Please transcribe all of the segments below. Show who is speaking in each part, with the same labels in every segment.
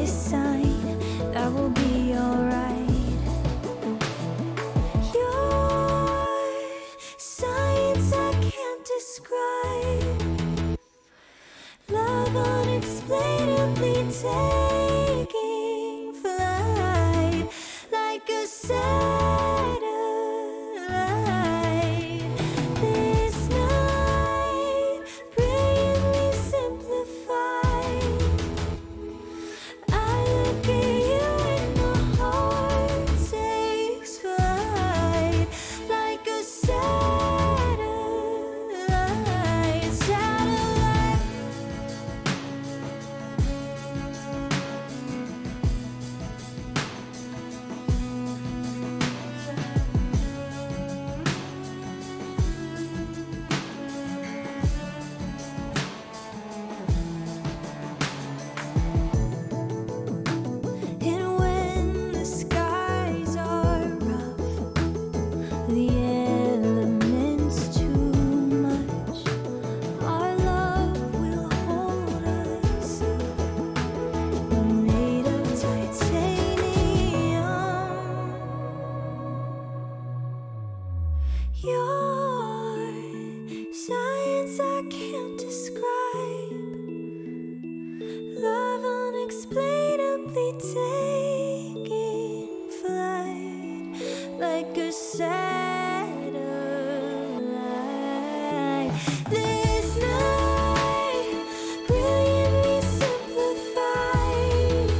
Speaker 1: sign that we'll be alright. Your science I can't describe. Love unexplainably taking flight like a satellite. This night, brilliantly simplified. I look at you and my heart takes flight like a satellite. Satellite. And when the skies are rough, the elements too much, our love will hold us made of titanium. Your science I can't describe. Love unexplainably taking flight like a satellite. This night, brilliantly simplified.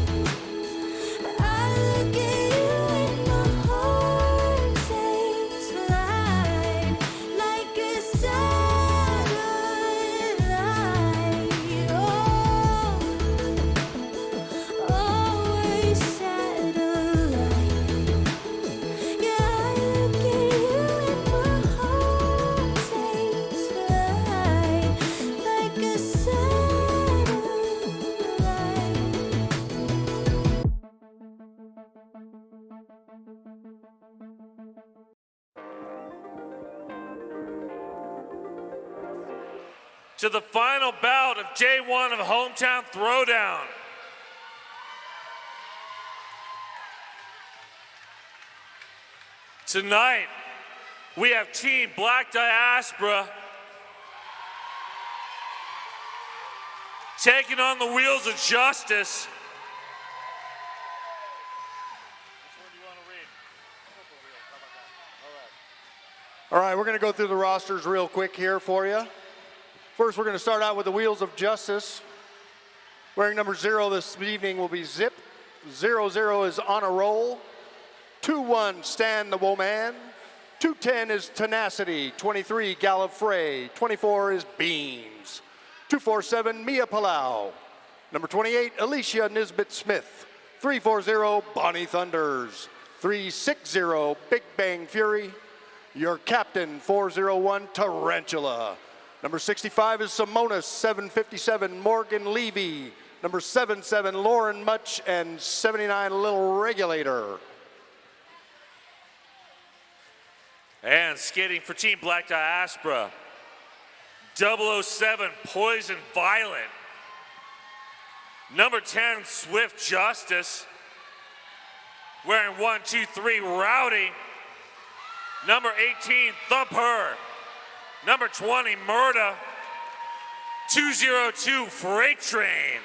Speaker 1: I look at you and my heart takes flight like a satellite. Oh, always satellite. Yeah, I look at you and my heart takes flight like a satellite.
Speaker 2: To the final bout of day one of Hometown Throwdown. Tonight, we have Team Black Diaspora taking on the Wheels of Justice.
Speaker 3: All right, we're going to go through the rosters real quick here for you. First, we're going to start out with the Wheels of Justice. Wearing number 0 this evening will be Zip. 00 is On a Roll. 21, Stan the Woman. 210 is Tenacity. 23, Gallifrey. 24 is Beans. 247, Mia Palau. Number 28, Alicia Nisbet Smith. 340, Bonnie Thunders. 360, Big Bang Fury. Your captain, 401, Tarantula. Number 65 is Simonis, 757, Morgan Levy. Number 77, Lauren Much, and 79, Little Regulator.
Speaker 2: And skating for Team Black Diaspora, 007, Poison Violet. Number 10, Swift Justice. Wearing 123, Rowdy. Number 18, Thump Her. Number 20, Murda. 202, Freight Train.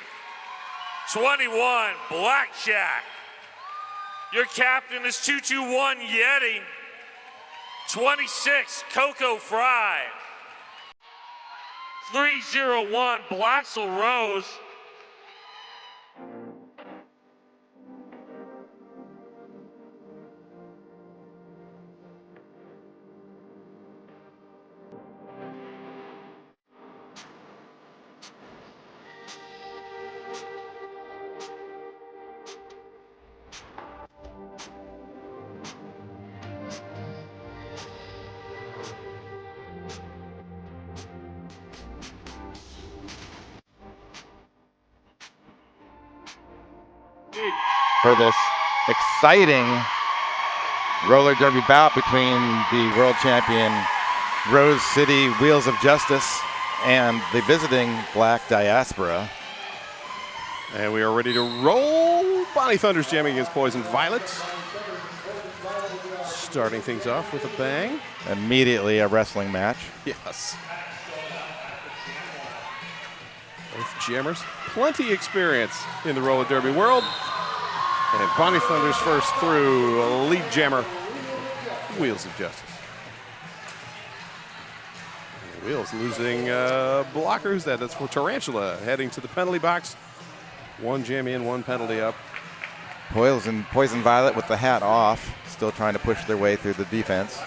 Speaker 2: 21, Blackjack. Your captain is 221, Yeti. 26, Coco Fry. 301, Blaxel Rose.
Speaker 4: For this exciting roller derby bout between the world champion Rose City Wheels of Justice and the visiting Black Diaspora.
Speaker 5: And we are ready to roll. Bonnie Thunder's jamming against Poison Violet. Starting things off with a bang.
Speaker 4: Immediately a wrestling match.
Speaker 5: Yes. Both jammers, plenty experience in the roller derby world. And Bonnie Thunder's first through lead jammer, Wheels of Justice. Wheels losing blockers. That's for Tarantula heading to the penalty box. One jam in, one penalty up.
Speaker 4: Poison Violet with the hat off, still trying to push their way through the defense.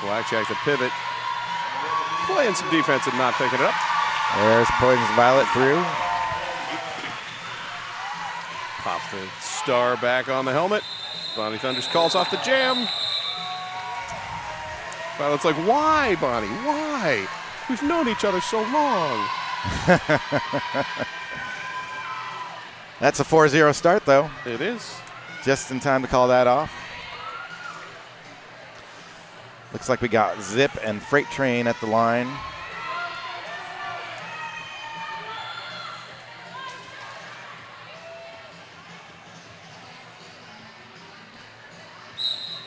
Speaker 5: Blackjack to pivot. Playing some defense and not picking it up.
Speaker 4: There's Poison Violet through.
Speaker 5: Pops the star back on the helmet. Bonnie Thunders calls off the jam. Violet's like, why, Bonnie? Why? We've known each other so long.
Speaker 4: That's a 4-0 start, though.
Speaker 5: It is.
Speaker 4: Just in time to call that off. Looks like we got Zip and Freight Train at the line.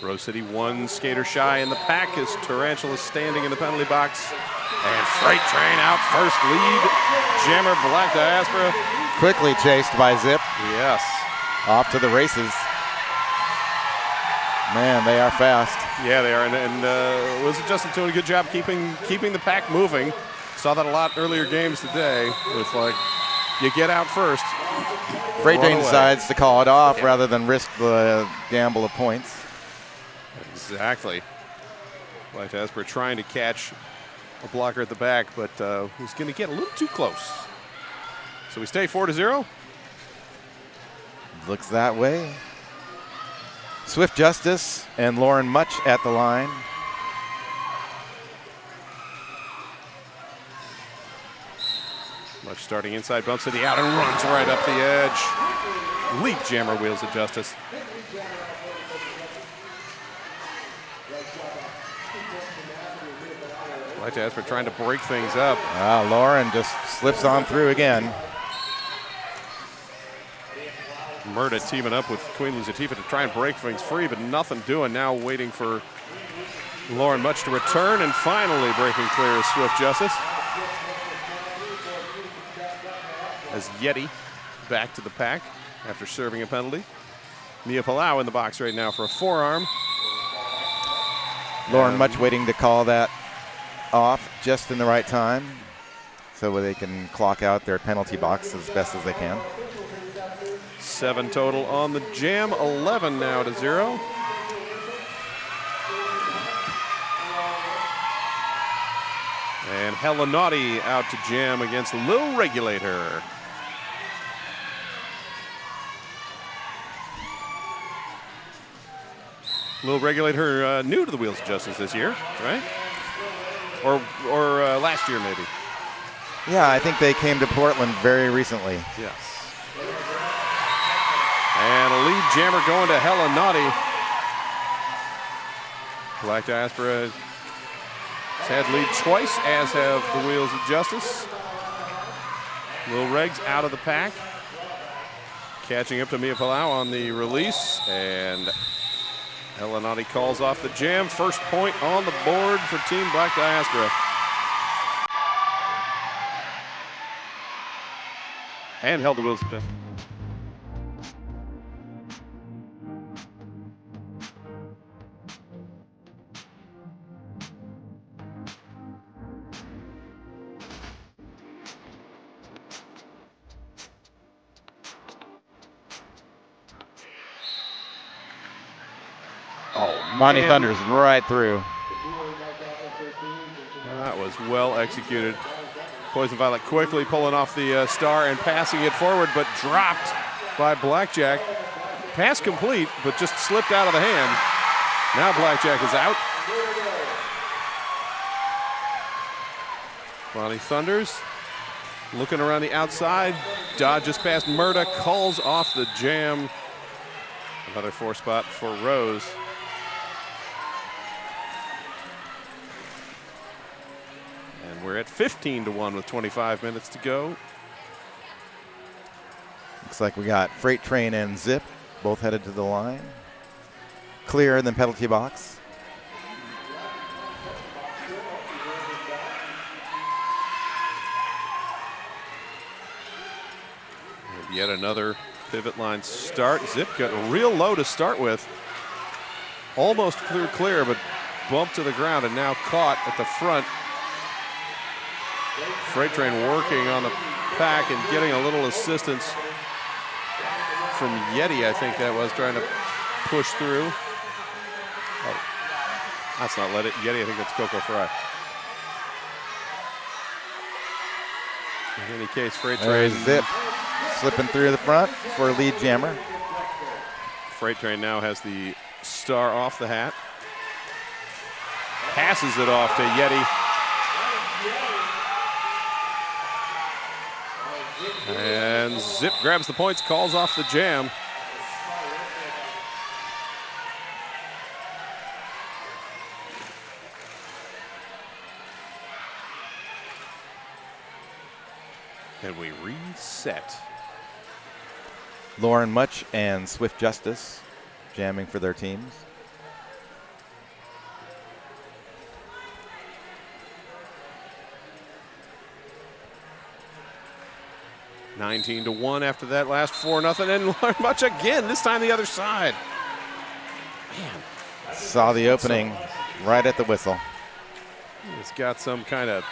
Speaker 5: Rose City one skater shy in the pack as Tarantula standing in the penalty box. And Freight Train out first, lead jammer Black Diaspora.
Speaker 4: Quickly chased by Zip.
Speaker 5: Yes.
Speaker 4: Off to the races. Man, they are fast.
Speaker 5: Yeah, they are. And was Justin doing a good job keeping the pack moving. Saw that a lot earlier games today. It's like you get out first.
Speaker 4: Freight Train decides to call it off rather than risk the gamble of points.
Speaker 5: Exactly. Black Diaspora trying to catch a blocker at the back, but was going to get a little too close. So we stay 4-0.
Speaker 4: Looks that way. Swift Justice and Lauren Much at the line.
Speaker 5: Much starting inside, bumps to the out and runs right up the edge. Lead jammer Wheels of Justice. Black Diaspora trying to break things up.
Speaker 4: Lauren just slips on through again.
Speaker 5: Murda teaming up with Queen Luzatifa to try and break things free, but nothing doing. Now waiting for Lauren Much to return and finally breaking clear of Swift Justice. As Yeti back to the pack after serving a penalty. Mia Palau in the box right now for a forearm.
Speaker 4: Lauren Much waiting to call that off just in the right time so they can clock out their penalty box as best as they can.
Speaker 5: 7 total on the jam, 11 now to 0. And Hella Naughty out to jam against Lil Regulator. Lil Regulator new to the Wheels of Justice this year, right? Or last year maybe.
Speaker 4: Yeah, I think they came to Portland very recently.
Speaker 5: Yes. And a lead jammer going to Hella Naughty. Black Diaspora has had lead twice, as have the Wheels of Justice. Lil Regs out of the pack. Catching up to Mia Palau on the release. And Hella Naughty calls off the jam. First point on the board for Team Black Diaspora. And held the Wheels of Justice.
Speaker 4: Bonnie Thunder's right through.
Speaker 5: That was well executed. Poison Violet quickly pulling off the star and passing it forward, but dropped by Blackjack. Pass complete, but just slipped out of the hand. Now Blackjack is out. Bonnie Thunders looking around the outside, dodges past Murda, calls off the jam. Another 4 spot for Rose. And we're at 15-1 with 25 minutes to go.
Speaker 4: Looks like we got Freight Train and Zip both headed to the line. Clear in the penalty box.
Speaker 5: And yet another pivot line start. Zip got real low to start with. Almost clear, but bumped to the ground and now caught at the front. Freight Train working on the pack and getting a little assistance from Yeti, I think that was, trying to push through. Oh, that's not Yeti, I think that's Coco Fry. In any case, Freight Train.
Speaker 4: There's Zip slipping through the front for a lead jammer.
Speaker 5: Freight Train now has the star off the hat. Passes it off to Yeti. And Zip grabs the points, calls off the jam. And we reset.
Speaker 4: Lauren Much and Swift Justice jamming for their teams.
Speaker 5: (19-1) after that last 4-0, and Lauren Much again, this time the other side. Man.
Speaker 4: Saw the opening right at the whistle.
Speaker 5: It's got some kind of,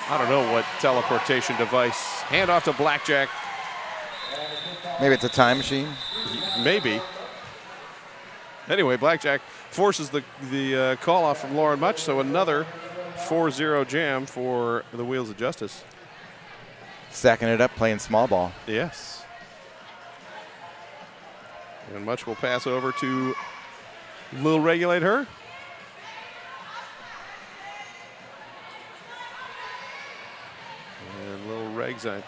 Speaker 5: I don't know what teleportation device. Hand off to Blackjack.
Speaker 4: Maybe it's a time machine.
Speaker 5: Maybe. Anyway, Blackjack forces the call off from Lauren Much, so another 4-0 jam for the Wheels of Justice.
Speaker 4: Stacking it up, playing small ball.
Speaker 5: Yes. And Much will pass over to Lil Regulate Her. And Lil Regs, I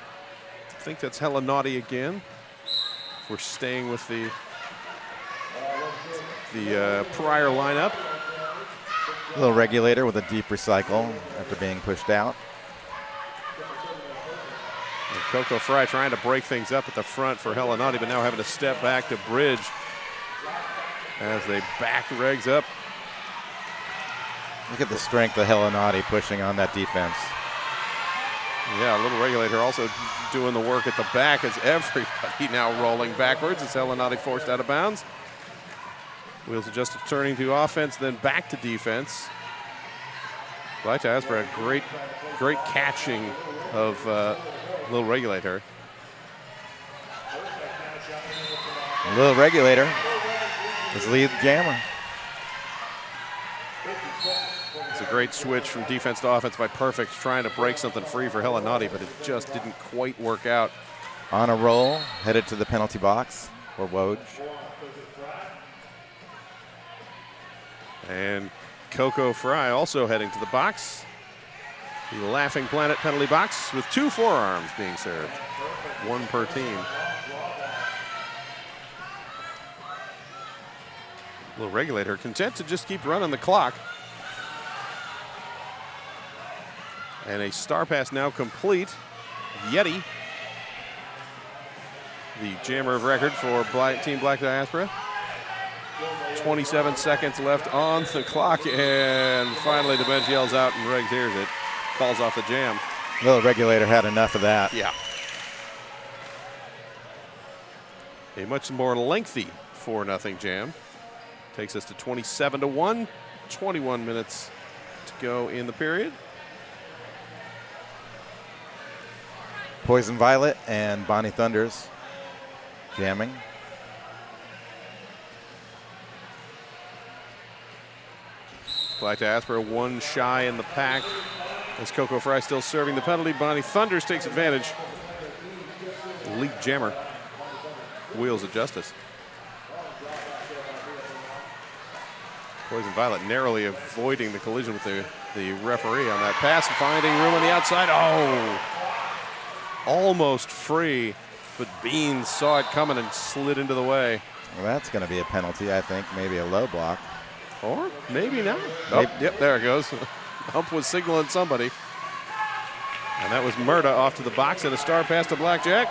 Speaker 5: think that's hella naughty again. We're staying with the prior lineup.
Speaker 4: Little regulator with a deep recycle after being pushed out.
Speaker 5: And Coco Fry trying to break things up at the front for hella naughty, but now having to step back to bridge as they back Regs up.
Speaker 4: Look at the strength of Helenati pushing on that defense.
Speaker 5: Yeah, Little Regulator also doing the work at the back as everybody now rolling backwards as Helenati forced out of bounds. Wheels of Justice turning to offense, then back to defense. Black Diaspora, great catching of Little Regulator.
Speaker 4: Little Regulator is lead jammer.
Speaker 5: It's a great switch from defense to offense by Perfect, trying to break something free for Helenati, but it just didn't quite work out.
Speaker 4: On a roll, headed to the penalty box for Woj.
Speaker 5: And Coco Fry also heading to the box. The Laughing Planet penalty box with 2 forearms being served, 1 per team. Little Regulator content to just keep running the clock. And a star pass now complete. Yeti, the jammer of record for Team Black Diaspora. 27 seconds left on the clock, and finally the bench yells out and Regs hears it. Calls off the jam.
Speaker 4: Little Regulator had enough of that.
Speaker 5: Yeah. A much more lengthy 4-0 jam. Takes us to 27-1, 21 minutes to go in the period.
Speaker 4: Poison Violet and Bonnie Thunders jamming.
Speaker 5: Black Diaspora 1 shy in the pack. As Coco Fry still serving the penalty, Bonnie Thunders takes advantage. League jammer, Wheels of Justice. Poison Violet narrowly avoiding the collision with the referee on that pass, finding room on the outside. Oh, almost free, but Beans saw it coming and slid into the way.
Speaker 4: Well, that's going to be a penalty, I think. Maybe a low block.
Speaker 5: Or maybe not. Oh, yep, there it goes. Hump was signaling somebody. And that was Murda off to the box and a star pass to Blackjack.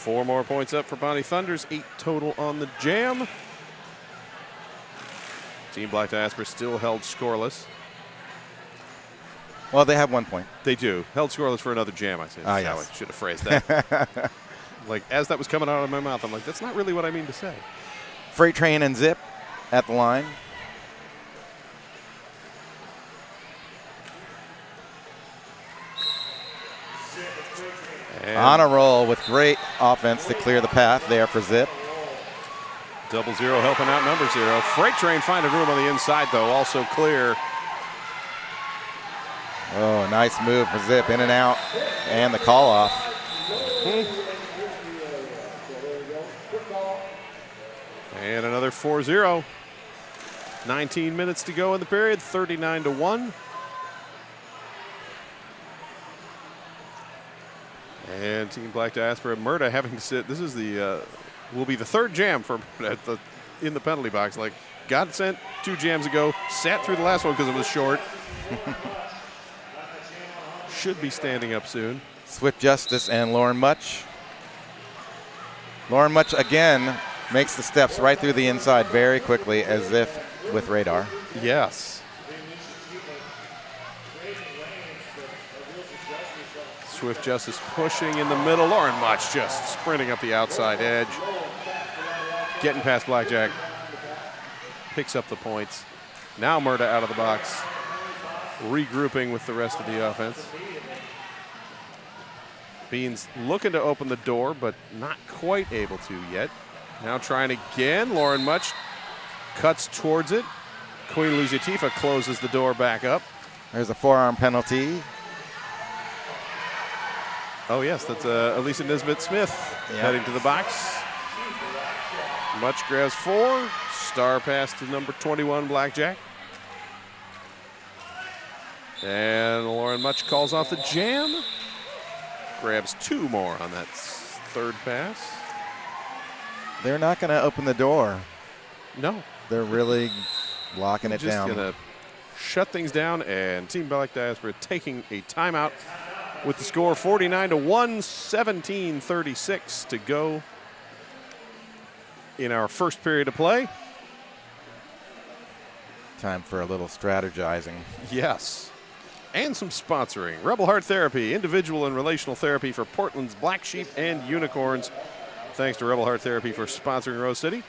Speaker 5: 4 more points up for Bonnie Thunders, 8 total on the jam. Team Black Diaspora still held scoreless.
Speaker 4: Well, they have 1 point.
Speaker 5: They do. Held scoreless for another jam, I said.
Speaker 4: Yes.
Speaker 5: I should have phrased that. Like, as that was coming out of my mouth, I'm like, that's not really what I mean to say.
Speaker 4: Freight Train and Zip at the line.
Speaker 5: And
Speaker 4: On a roll with great offense to clear the path there for Zip.
Speaker 5: 0-0 helping out number 0. Freight Train finding room on the inside, though, also clear.
Speaker 4: Oh, nice move for Zip, in and out, and the call off.
Speaker 5: And another 4-0. 19 minutes to go in the period, 39-1. And Team Black Diaspora, Murda having to sit. This is will be the 3rd jam for in the penalty box. Like, got sent 2 jams ago, sat through the last one because it was short. Should be standing up soon.
Speaker 4: Swift Justice and Lauren Much. Lauren Much again makes the steps right through the inside very quickly, as if with radar.
Speaker 5: Yes. Swift Justice pushing in the middle. Lauren Much just sprinting up the outside edge. Getting past Blackjack. Picks up the points. Now Murda out of the box. Regrouping with the rest of the offense. Beans looking to open the door, but not quite able to yet. Now trying again. Lauren Much cuts towards it. Queen Luzitifa closes the door back up.
Speaker 4: There's a forearm penalty.
Speaker 5: Oh, yes, that's Elisa Nisbet-Smith heading to the box. Much grabs 4. Star pass to number 21, Blackjack. And Lauren Much calls off the jam. Grabs 2 more on that 3rd pass.
Speaker 4: They're not going to open the door.
Speaker 5: No.
Speaker 4: They're really locking it down.
Speaker 5: Just going to shut things down, and Team Black Diaspora taking a timeout with the score 49-1, 17:36 to go in our first period of play.
Speaker 4: Time for a little strategizing.
Speaker 5: Yes. And some sponsoring. Rebel Heart Therapy, individual and relational therapy for Portland's Black Sheep and Unicorns. Thanks to Rebel Heart Therapy for sponsoring Rose City.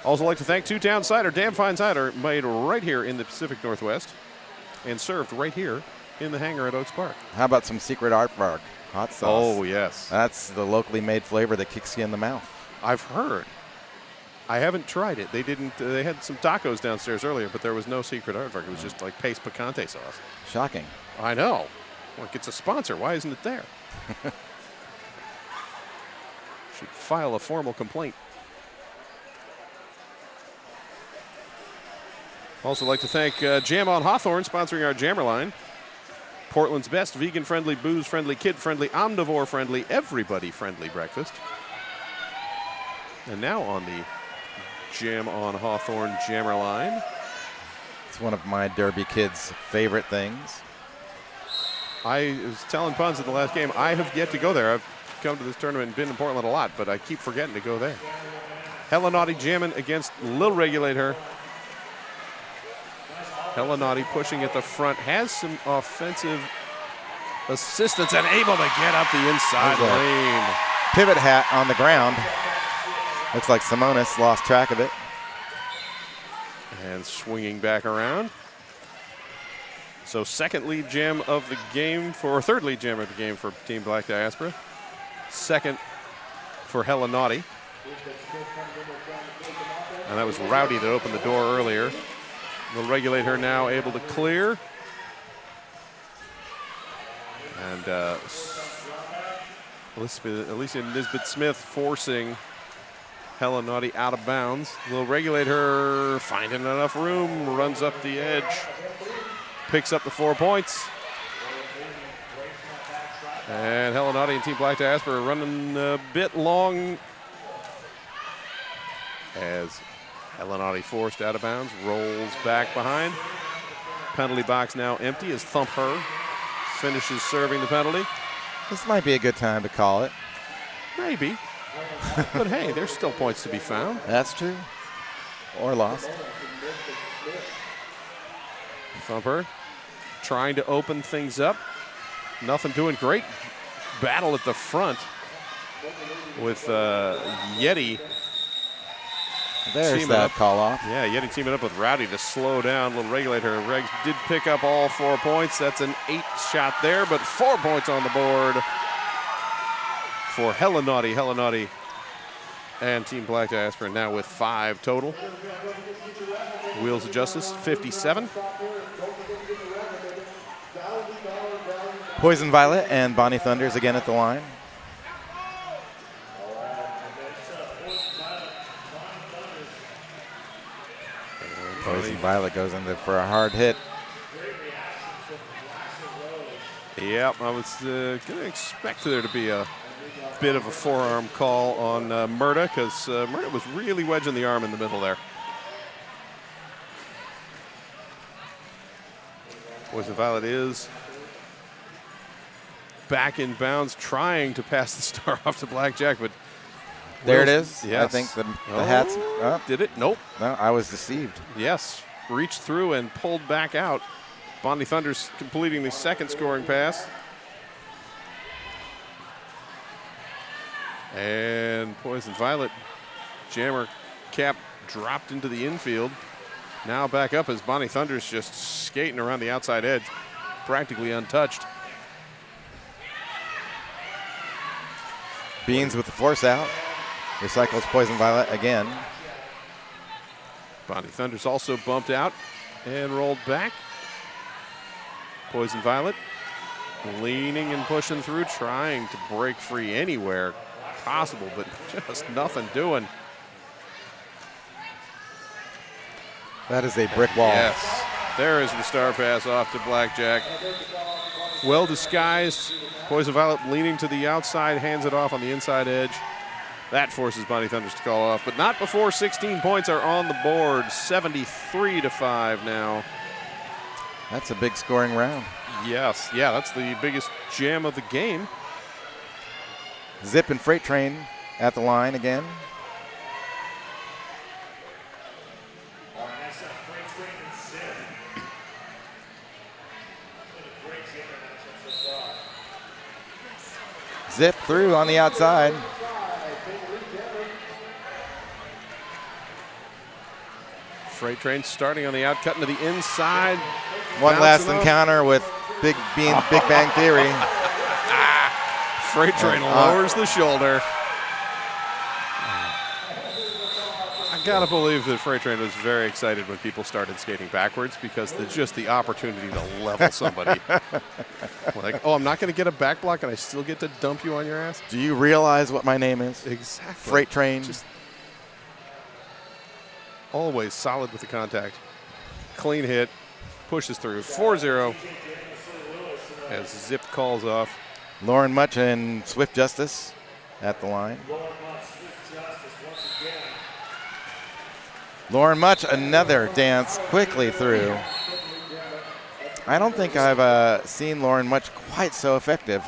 Speaker 5: Also like to thank Two Town Cider, damn fine cider, made right here in the Pacific Northwest and served right here in the hangar at Oaks Park.
Speaker 4: How about some Secret Art Bark hot sauce?
Speaker 5: Oh, yes.
Speaker 4: That's the locally made flavor that kicks you in the mouth.
Speaker 5: I've heard. I haven't tried it. They didn't. They had some tacos downstairs earlier, but there was no Secret Art Bark. It was just like paste picante sauce.
Speaker 4: Shocking.
Speaker 5: I know. Well, it's a sponsor. Why isn't it there? Should file a formal complaint. Also like to thank Jam on Hawthorne, sponsoring our Jammer line. Portland's best vegan-friendly, booze-friendly, kid-friendly, omnivore-friendly, everybody-friendly breakfast. And now on the Jam on Hawthorne Jammer line.
Speaker 4: It's one of my Derby kids' favorite things.
Speaker 5: I was telling Puns at the last game, I have yet to go there. I've come to this tournament and been in Portland a lot, but I keep forgetting to go there. Hella Naughty jamming against Lil Regulate Her. Hella Naughty pushing at the front, has some offensive assistance and able to get up the inside lane.
Speaker 4: Pivot hat on the ground. Looks like Simonis lost track of it.
Speaker 5: And swinging back around. So second lead jam of the game or third lead jam of the game for Team Black Diaspora. Second for Hella Naughty. And that was Rowdy that opened the door earlier. Will Regulate Her now able to clear. And Alicia Nisbet-Smith forcing Hella Naughty out of bounds. Will Regulate Her finding enough room, runs up the edge, picks up the 4 points. And Hella Naughty and Team Black Diaspora are running a bit long as Hella Naughty forced out of bounds, rolls back behind. Penalty box now empty as Thump Her finishes serving the penalty.
Speaker 4: This might be a good time to call it.
Speaker 5: Maybe. But hey, there's still points to be found.
Speaker 4: That's true. Or lost.
Speaker 5: Thumper trying to open things up. Nothing doing. Great battle at the front with Yeti.
Speaker 4: There's that call off.
Speaker 5: Yeah, Yeti teaming up with Rowdy to slow down. Little regulator. Regs did pick up all 4 points. That's an 8 shot there, but 4 points on the board for Hella Naughty and Team Black Diaspora now with 5 total. Wheels of Justice, 57.
Speaker 4: Poison Violet and Bonnie Thunders again at the line. Poison Violet goes in for a hard hit.
Speaker 5: Yep, I was going to expect there to be a bit of a forearm call on Murda, because Murda was really wedging the arm in the middle there. Poison Violet is back in bounds, trying to pass the star off to Blackjack, but
Speaker 4: there it is.
Speaker 5: Yes.
Speaker 4: I think the hat's up.
Speaker 5: Did it? Nope.
Speaker 4: No, I was deceived.
Speaker 5: Yes, reached through and pulled back out. Bonnie Thunders completing the second scoring pass. And Poison Violet, jammer cap dropped into the infield. Now back up as Bonnie Thunders just skating around the outside edge, practically untouched.
Speaker 4: Beans with the force out. Recycles Poison Violet again.
Speaker 5: Bonnie Thunders also bumped out and rolled back. Poison Violet leaning and pushing through, trying to break free anywhere possible, but just nothing doing.
Speaker 4: That is a brick wall.
Speaker 5: Yes, there is the star pass off to Blackjack. Well disguised. Poison Violet leaning to the outside, hands it off on the inside edge. That forces Bonnie Thunders to call off, but not before 16 points are on the board. 73-5 now.
Speaker 4: That's a big scoring round.
Speaker 5: Yes, yeah, that's the biggest jam of the game.
Speaker 4: Zip and Freight Train at the line again. Zip through on the outside.
Speaker 5: Freight Train starting on the out, cutting to the inside.
Speaker 4: One last
Speaker 5: Bouncing off.
Speaker 4: encounter with Big Bang Theory.
Speaker 5: Freight Train lowers the shoulder. I gotta believe that Freight Train was very excited when people started skating backwards, because just the opportunity to level somebody. Like, oh, I'm not gonna get a back block and I still get to dump you on your ass?
Speaker 4: Do you realize what my name is?
Speaker 5: Exactly.
Speaker 4: Freight Train.
Speaker 5: Just always solid with the contact. Clean hit, pushes through. 4-0 as Zip calls off.
Speaker 4: Lauren Much and Swift Justice at the line. Lauren Much, another dance quickly through. I don't think I've seen Lauren Much quite so effective.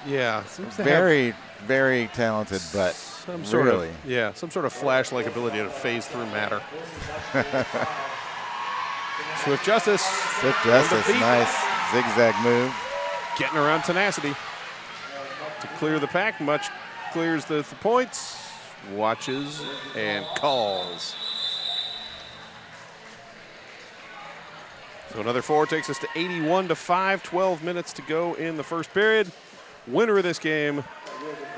Speaker 5: Yeah, seems to
Speaker 4: Very, very talented, but
Speaker 5: some sort
Speaker 4: really.
Speaker 5: some sort of flash-like ability to phase through matter. Swift Justice.
Speaker 4: Swift Justice, nice zigzag move.
Speaker 5: Getting around tenacity to clear the pack. Much clears the points, watches, and calls. So another 4 takes us to 81-5, 12 minutes to go in the first period. Winner of this game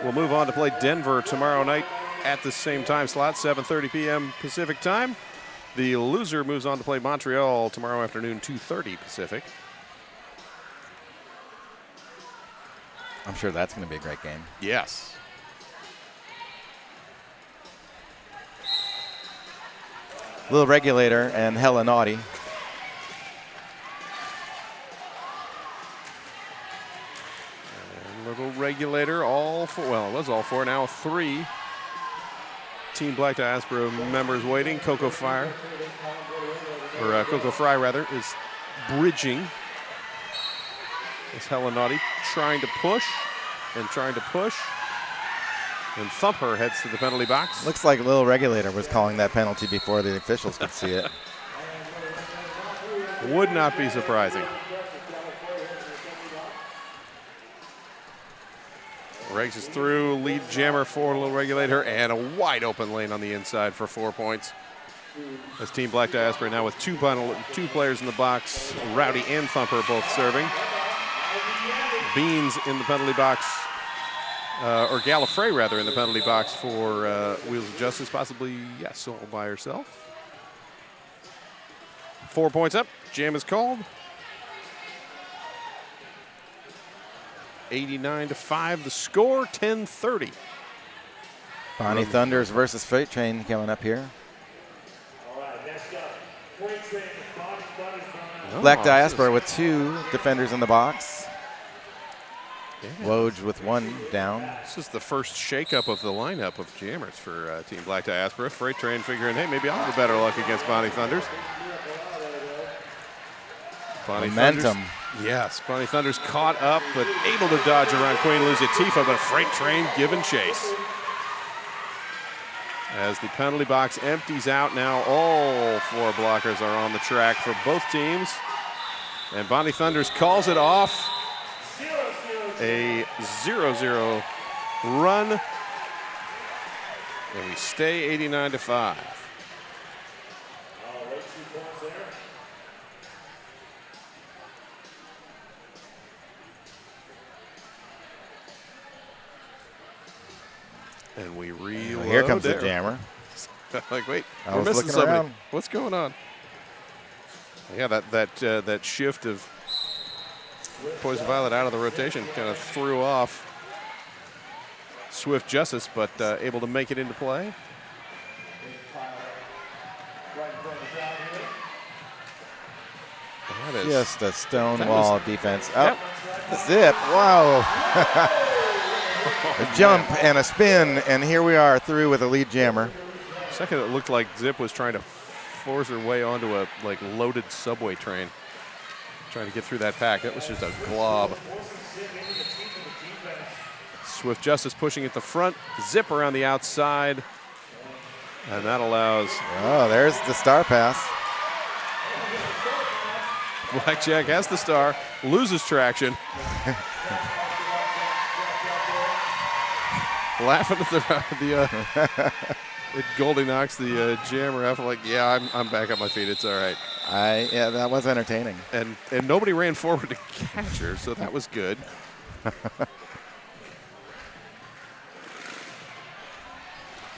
Speaker 5: will move on to play Denver tomorrow night at the same time slot, 7:30 p.m. Pacific time. The loser moves on to play Montreal tomorrow afternoon, 2:30 Pacific.
Speaker 4: I'm sure that's going to be a great game.
Speaker 5: Yes.
Speaker 4: Little Regulator and Hella Naughty.
Speaker 5: And Little Regulator, all 4, well, it was all 4, now 3. Team Black Diaspora members waiting. Coco Fry, is bridging. It's Hella Naughty trying to push and trying to push. And Thumper heads to the penalty box.
Speaker 4: Looks like Lil Regulator was calling that penalty before the officials could see it.
Speaker 5: Would not be surprising. Regs is through, lead jammer for Lil Regulator, and a wide open lane on the inside for 4 points. As Team Black Diaspora now with two players in the box, Rowdy and Thumper both serving. Beans in the penalty box, or Gallifrey rather, in the penalty box for Wheels of Justice, possibly, yes, all by herself. 4 points up, jam is called. 89-5 the score, 10:30.
Speaker 4: Bonnie Thunders versus Freight Train coming up here. Black Diaspora with 2 defenders in the box.
Speaker 5: Yeah.
Speaker 4: Woj with 1 down.
Speaker 5: This is the first shakeup of the lineup of jammers for Team Black Diaspora. Freight Train figuring, hey, maybe I'll have better luck against Bonnie Thunders. Bonnie
Speaker 4: Momentum.
Speaker 5: Thunders, yes, Bonnie Thunders caught up, but able to dodge around Queen Luzia Tifa, but Freight Train giving chase. As the penalty box empties out now, all 4 blockers are on the track for both teams. And Bonnie Thunders calls it off. A 0-0 run. And we stay 89-5. And we reload.
Speaker 4: Here comes
Speaker 5: there.
Speaker 4: the jammer.
Speaker 5: Like, wait,
Speaker 4: I
Speaker 5: we're
Speaker 4: was
Speaker 5: missing
Speaker 4: looking
Speaker 5: somebody.
Speaker 4: around.
Speaker 5: What's going on? Yeah, that shift of Poison Violet out of the rotation kind of threw off Swift Justice, but able to make it into play. That is
Speaker 4: Just a stonewall defense. Oh,
Speaker 5: Yep.
Speaker 4: Zip. Wow. A jump and a spin, and here we are through with a lead jammer.
Speaker 5: Second, it looked like Zip was trying to force her way onto a loaded subway train, trying to get through that pack. That was just a glob. Swift Justice pushing at the front, Zip around the outside, and that allows
Speaker 4: Oh, there's the star pass.
Speaker 5: Blackjack has the star, loses traction. Laughing at it Goldie knocks the jammer off. Like, yeah, I'm back on my feet. It's all right.
Speaker 4: Yeah, that was entertaining.
Speaker 5: And nobody ran forward to catch her, so that was good.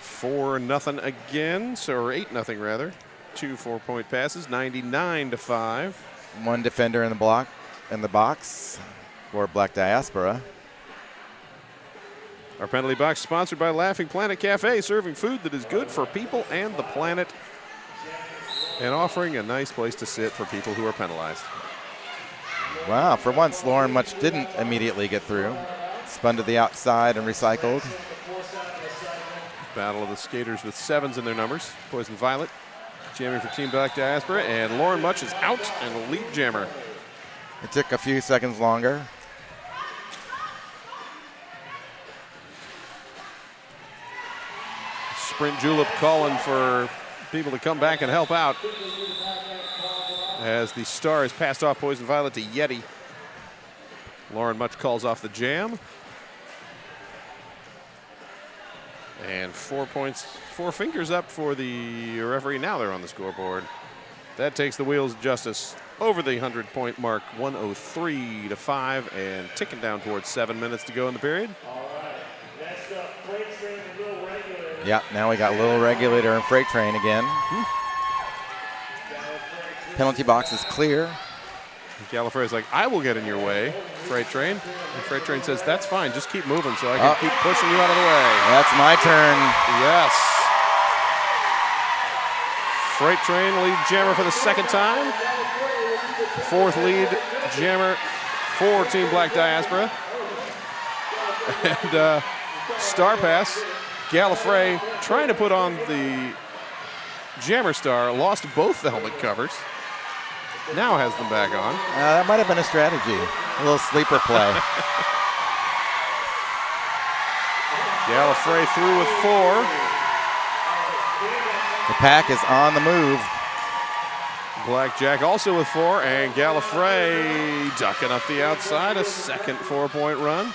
Speaker 5: 4-0 again, or 8-0 rather. 2 4-point passes, 99-5.
Speaker 4: 1 defender in the box for Black Diaspora.
Speaker 5: Our penalty box sponsored by Laughing Planet Cafe, serving food that is good for people and the planet, and offering a nice place to sit for people who are penalized.
Speaker 4: Wow, for once, Lauren Much didn't immediately get through. Spun to the outside and recycled.
Speaker 5: Battle of the skaters with 7s in their numbers. Poison Violet jamming for Team Black Diaspora, and Lauren Much is out and the lead jammer.
Speaker 4: It took a few seconds longer.
Speaker 5: Sprint Julep calling for people to come back and help out as the star is passed off Poison Violet to Yeti. Lauren Much calls off the jam. And 4 points, 4 fingers up for the referee. Now they're on the scoreboard. That takes the Wheels of Justice over the 100-point mark, 103-5, and ticking down towards 7 minutes to go in the period.
Speaker 4: Yeah, now we got Lil Regulator and Freight Train again. Penalty box is clear.
Speaker 5: Gallifrey is like, I will get in your way, Freight Train. And Freight Train says, that's fine, just keep moving so I can keep pushing you out of the way.
Speaker 4: That's my turn.
Speaker 5: Yes. Freight Train lead jammer for the second time. 4th lead jammer for Team Black Diaspora. And star pass, Gallifrey trying to put on the jammer star, lost both the helmet covers. Now has them back on.
Speaker 4: That might have been a strategy. A little sleeper play.
Speaker 5: Gallifrey through with 4.
Speaker 4: The pack is on the move.
Speaker 5: Blackjack also with 4, and Gallifrey ducking up the outside, a second 4-point run.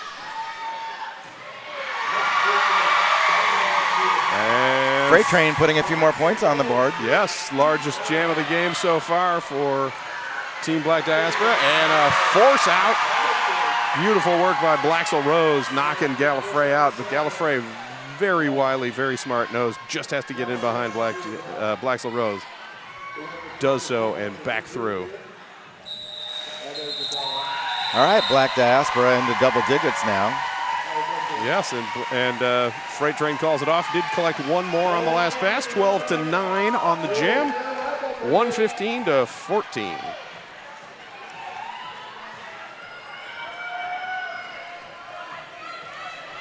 Speaker 5: And
Speaker 4: Freight Train putting a few more points on the board.
Speaker 5: yes, largest jam of the game so far for Team Black Diaspora, and a force out. Beautiful work by Blaxel Rose, knocking Gallifrey out, but Gallifrey very wily, very smart, knows just has to get in behind Blaxel Rose. Does so and back through.
Speaker 4: All right, Black Diaspora into double digits now.
Speaker 5: Yes, and Freight Train calls it off. Did collect one more on the last pass, 12-9 on the jam, 115-14.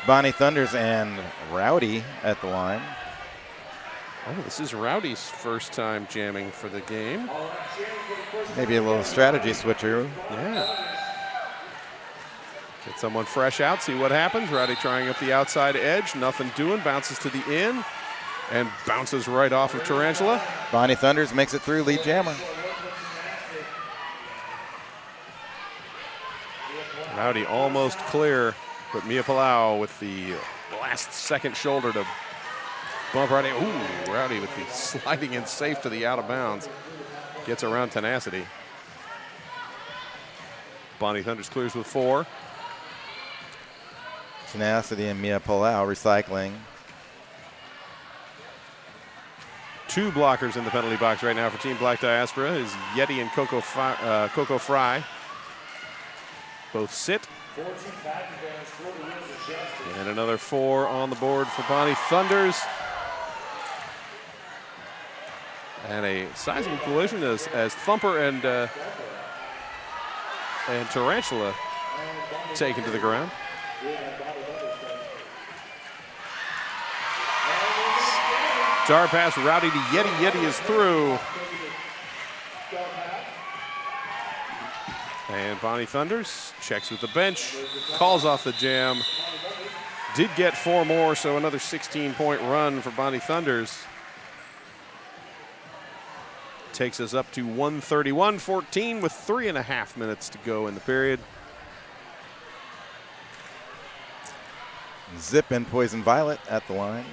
Speaker 4: Bonnie Thunders and Rowdy at the line.
Speaker 5: Oh, this is Rowdy's first time jamming for the game.
Speaker 4: Maybe a little strategy switcher.
Speaker 5: Yeah. Get someone fresh out, see what happens. Rowdy trying up the outside edge, nothing doing, bounces to the in, and bounces right off of Tarantula.
Speaker 4: Bonnie Thunders makes it through lead jammer.
Speaker 5: Rowdy almost clear, but Mia Palau with the last second shoulder to bump right in. Ooh, Rowdy with the sliding in safe to the out of bounds. Gets around Tenacity. Bonnie Thunders clears with 4.
Speaker 4: Tenacity and Mia Palau recycling.
Speaker 5: 2 blockers in the penalty box right now for Team Black Diaspora is Yeti and Coco Fry. Both sit. And another 4 on the board for Bonnie Thunders. And a sizable collision as Thumper and Tarantula taken to the ground. Star pass, Rowdy to Yeti. Yeti is through. And Bonnie Thunders checks with the bench, calls off the jam. Did get 4 more, so another 16-point run for Bonnie Thunders. Takes us up to 131-14 with 3.5 minutes to go in the period.
Speaker 4: Zip and Poison Violet at the line.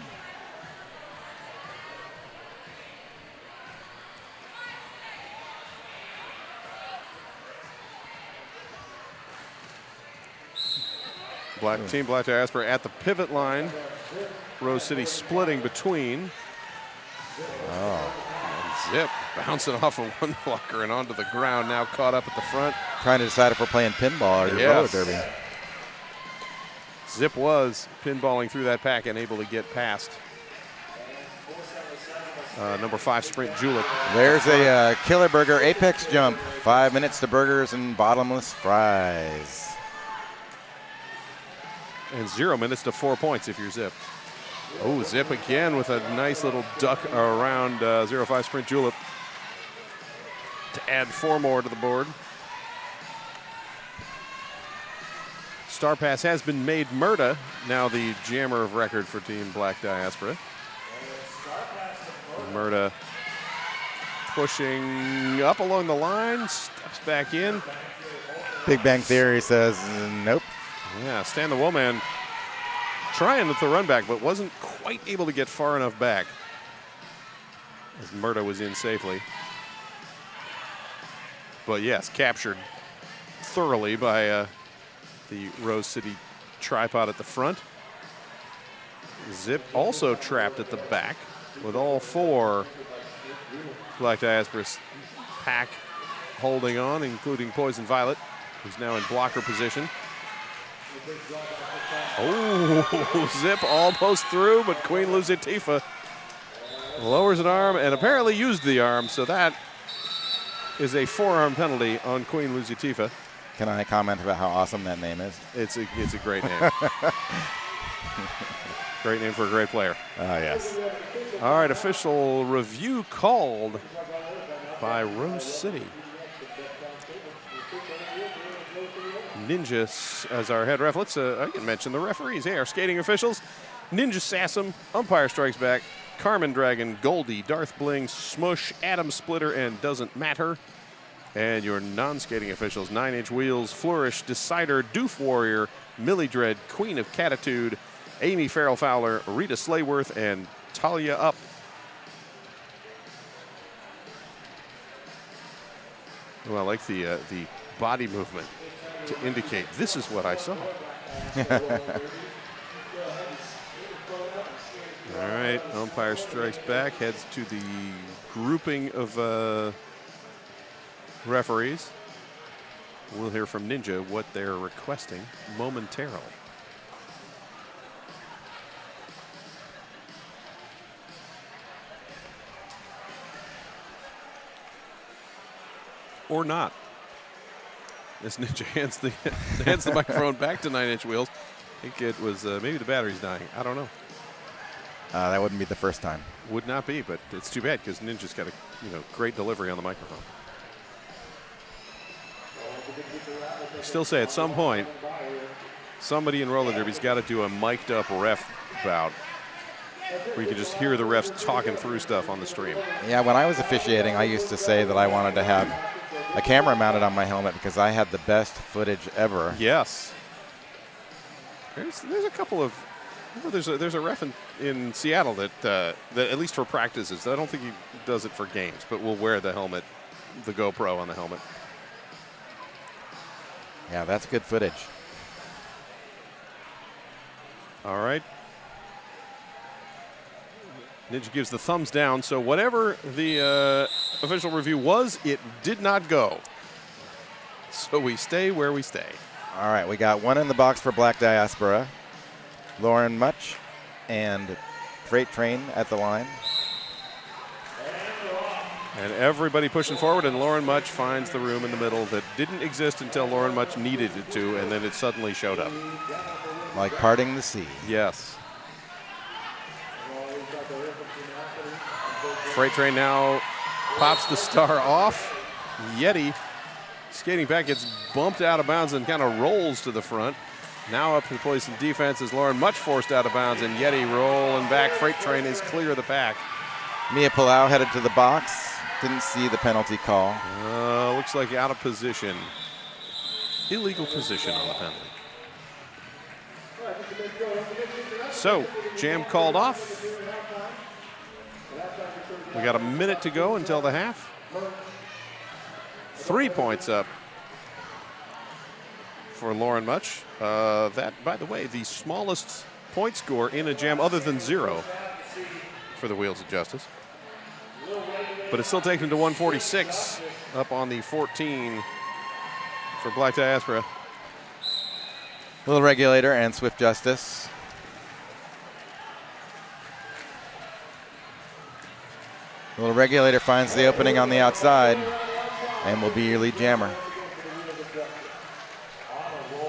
Speaker 5: Team Black Diaspora at the pivot line. Rose City splitting between. And Zip bouncing off of one blocker and onto the ground, now caught up at the front.
Speaker 4: Trying to decide if we're playing pinball or roller derby.
Speaker 5: Zip was pinballing through that pack and able to get past number 5 Sprint Julep.
Speaker 4: There's a Killer Burger Apex jump. 5 minutes to burgers and bottomless fries.
Speaker 5: And 0 minutes to 4 points if you're Zip. Oh, Zip again with a nice little duck around 05 Sprint Julep to add 4 more to the board. Star pass has been made. Murda, now the jammer of record for Team Black Diaspora. Murda pushing up along the line, steps back in.
Speaker 4: Big Bang Theory says nope.
Speaker 5: Yeah, Stan the Woolman trying with the run back, but wasn't quite able to get far enough back as Murda was in safely. But yes, captured thoroughly by the Rose City tripod at the front. Zip also trapped at the back with all 4 Black Diaspora's pack holding on, including Poison Violet, who's now in blocker position. Oh, Zip almost through, but Queen Luciatifa lowers an arm and apparently used the arm, so that is a 4-arm penalty on Queen Luciatifa.
Speaker 4: Can I comment about how awesome that name is?
Speaker 5: It's a great name. Great name for a great player.
Speaker 4: Oh, yes.
Speaker 5: All right, official review called by Rose City. Ninja as our head ref. Let's I can mention the referees. Hey, our skating officials. Ninja Sassum, Umpire Strikes Back, Carmen Dragon, Goldie, Darth Bling, Smush, Atom Splitter, and Doesn't Matter. And your non-skating officials, 9-inch Wheels, Flourish, Decider, Doof Warrior, Millie Dread, Queen of Catitude, Amy Farrell Fowler, Rita Slayworth, and Talia Up. Well, I like the body movement to indicate this is what I saw. All right, Umpire Strikes Back, heads to the grouping of referees. We'll hear from Ninja what they're requesting momentarily. Or not. As Ninja hands the microphone back to 9-inch Wheels. I think it was maybe the battery's dying. I don't know.
Speaker 4: That wouldn't be the first time.
Speaker 5: Would not be, but it's too bad because Ninja's got a great delivery on the microphone. I still say at some point, somebody in roller derby's got to do a mic'd up ref bout where you can just hear the refs talking through stuff on the stream.
Speaker 4: Yeah, when I was officiating, I used to say that I wanted to have a camera mounted on my helmet because I had the best footage ever.
Speaker 5: Yes. There's a couple of there's a ref in Seattle that at least for practices, I don't think he does it for games, but will wear the helmet, the GoPro on the helmet.
Speaker 4: Yeah, that's good footage.
Speaker 5: All right. Ninja gives the thumbs down, so whatever the official review was, it did not go. So we stay where we stay.
Speaker 4: All right, we got one in the box for Black Diaspora. Lauren Much and Freight Train at the line.
Speaker 5: And everybody pushing forward, and Lauren Much finds the room in the middle that didn't exist until Lauren Much needed it to, and then it suddenly showed up.
Speaker 4: Like parting the sea.
Speaker 5: Yes. Freight Train now pops the star off. Yeti skating back, gets bumped out of bounds and kind of rolls to the front. Now up to play some defense as Lauren Much forced out of bounds, and Yeti rolling back. Freight Train is clear of the pack.
Speaker 4: Mia Palau headed to the box. Didn't see the penalty call.
Speaker 5: Looks like out of position. Illegal position on the penalty. So, jam called off. We got a minute to go until the half. 3 points up for Lauren Much. That, by the way, the smallest point score in a jam other than 0 for the Wheels of Justice. But it's still taken to 146, up on the 14 for Black Diaspora.
Speaker 4: Little Regulator and Swift Justice. Little Regulator finds the opening on the outside and will be your lead jammer.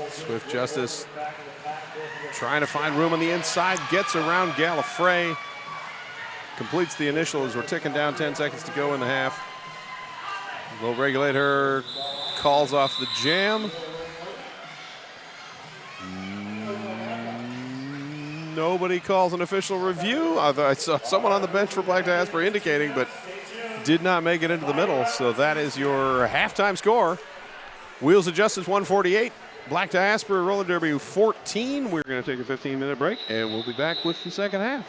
Speaker 5: Swift Justice trying to find room on the inside, gets around Gallifrey, completes the initial as we're ticking down 10 seconds to go in the half. Little Regulator calls off the jam. Nobody calls an official review. I saw someone on the bench for Black Diaspora indicating, but did not make it into the middle. So that is your halftime score. Wheels of Justice 148. Black Diaspora Roller Derby 14. We're going to take a 15-minute break, and we'll be back with the second half.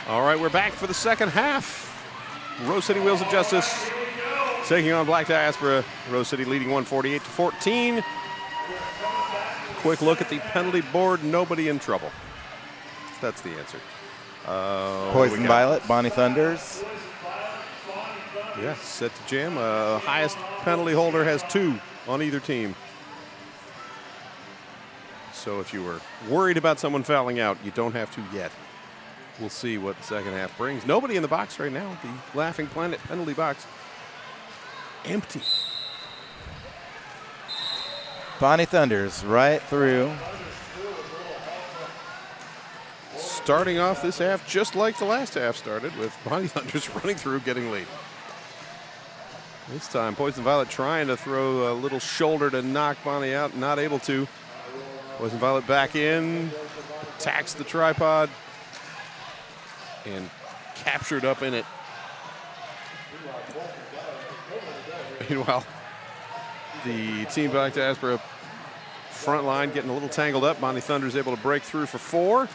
Speaker 5: All right, we're back for the second half. Rose City Wheels of Justice taking on Black Diaspora. Rose City leading 148-14. Quick look at the penalty board. Nobody in trouble. That's the answer.
Speaker 4: Poison Violet, Bonnie Thunders.
Speaker 5: Yeah, set to jam. Highest penalty holder has 2 on either team. So if you were worried about someone fouling out, you don't have to yet. We'll see what the second half brings. Nobody in the box right now. The Laughing Planet penalty box empty.
Speaker 4: Bonnie Thunders right through.
Speaker 5: Starting off this half just like the last half started, with Bonnie Thunders running through, getting lead. This time, Poison Violet trying to throw a little shoulder to knock Bonnie out, not able to. Poison Violet back in, attacks the tripod, and captured up in it. Meanwhile, the Team Black Diaspora front line getting a little tangled up. Bonnie Thunder is able to break through for 4.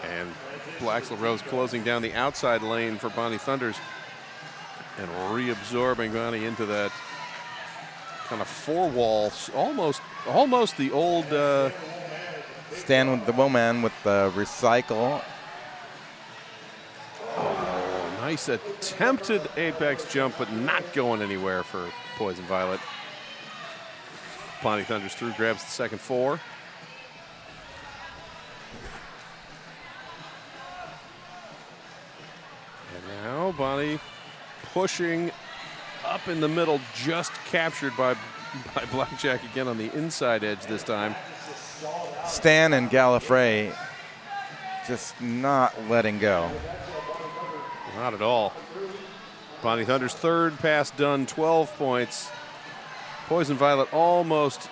Speaker 5: And Black Rose closing down the outside lane for Bonnie Thunders and reabsorbing Bonnie into that kind of 4-wall, almost the old
Speaker 4: Stand with the woman with the recycle.
Speaker 5: Oh, nice attempted apex jump, but not going anywhere for Poison Violet. Bonnie Thunders through, grabs the second 4. And now Bonnie pushing up in the middle, just captured by Blackjack again on the inside edge this time.
Speaker 4: Stan and Gallifrey just not letting go.
Speaker 5: Not at all. Bonnie Thunder's third pass done, 12 points. Poison Violet almost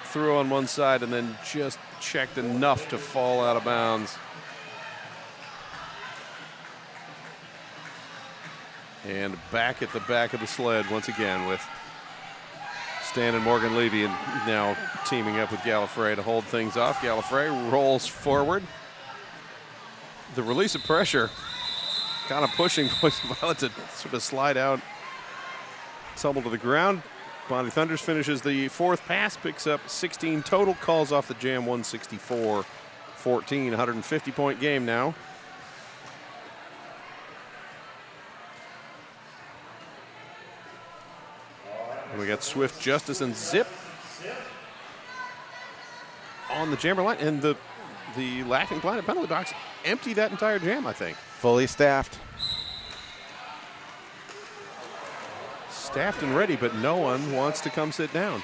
Speaker 5: threw on one side and then just checked enough to fall out of bounds. And back at the back of the sled once again with Stan and Morgan Levy, and now teaming up with Gallifrey to hold things off. Gallifrey rolls forward. The release of pressure kind of pushing Poison Violet to sort of slide out, tumble to the ground. Bonnie Thunders finishes the 4th pass, picks up 16 total, calls off the jam 164-14, 150-point game now. And we got Swift Justice and Zip on the jammer line, and the Laughing Planet penalty box empty that entire jam, I think.
Speaker 4: Fully staffed.
Speaker 5: Staffed and ready, but no one wants to come sit down.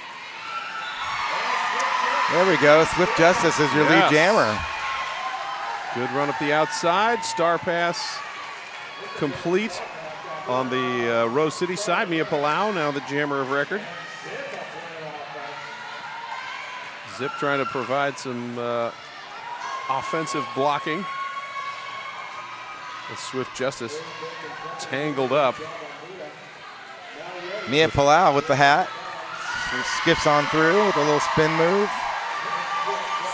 Speaker 4: There we go. Swift Justice is your lead jammer.
Speaker 5: Good run up the outside. Star pass complete on the Rose City side. Mia Palau, now the jammer of record. Zip trying to provide some offensive blocking. And Swift Justice tangled up.
Speaker 4: Mia Palau with the hat. She skips on through with a little spin move.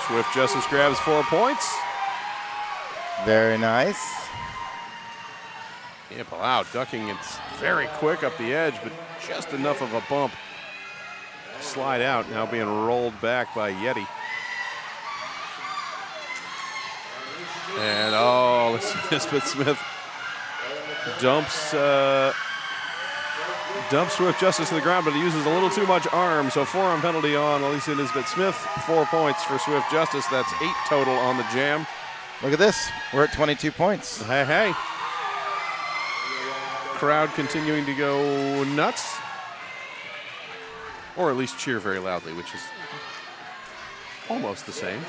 Speaker 5: Swift Justice grabs 4 points.
Speaker 4: Very nice.
Speaker 5: Mia Palau ducking it very quick up the edge, but just enough of a bump to slide out. Now being rolled back by Yeti. And oh, listen to Nisbet Smith dumps Swift Justice to the ground, but he uses a little too much arm, so forearm penalty on Alicia Nisbet Smith. 4 points for Swift Justice. That's 8 total on the jam.
Speaker 4: Look at this. We're at 22 points.
Speaker 5: Hey, hey. Crowd continuing to go nuts, or at least cheer very loudly, which is almost the same.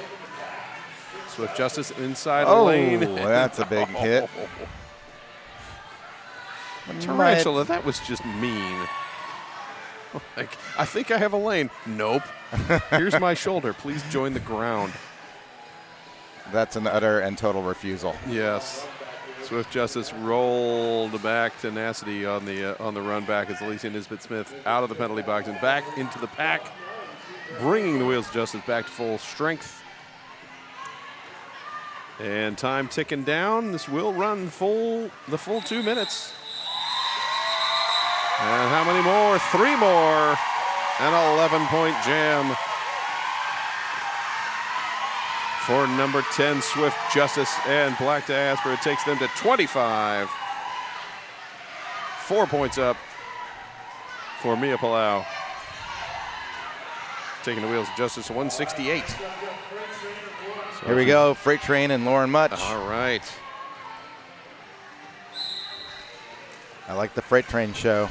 Speaker 5: Swift Justice inside the lane.
Speaker 4: That's a big hit.
Speaker 5: Tarantula, that was just mean. Like, I think I have a lane. Nope. Here's my shoulder. Please join the ground.
Speaker 4: That's an utter and total refusal.
Speaker 5: Yes. Swift Justice rolled back tenacity on the run back as Alicia Nisbet Smith out of the penalty box and back into the pack. bringing the Wheels of Justice back to full strength. And time ticking down. This will run the full 2 minutes. And how many more? 3 more. An 11-point jam for number 10 Swift Justice and Black Diaspora. It takes them to 25. 4 points up for Mia Palau. Taking the Wheels of Justice 168. So
Speaker 4: Here we go, Freight Train and Lauren Much.
Speaker 5: All right.
Speaker 4: I like the Freight Train show.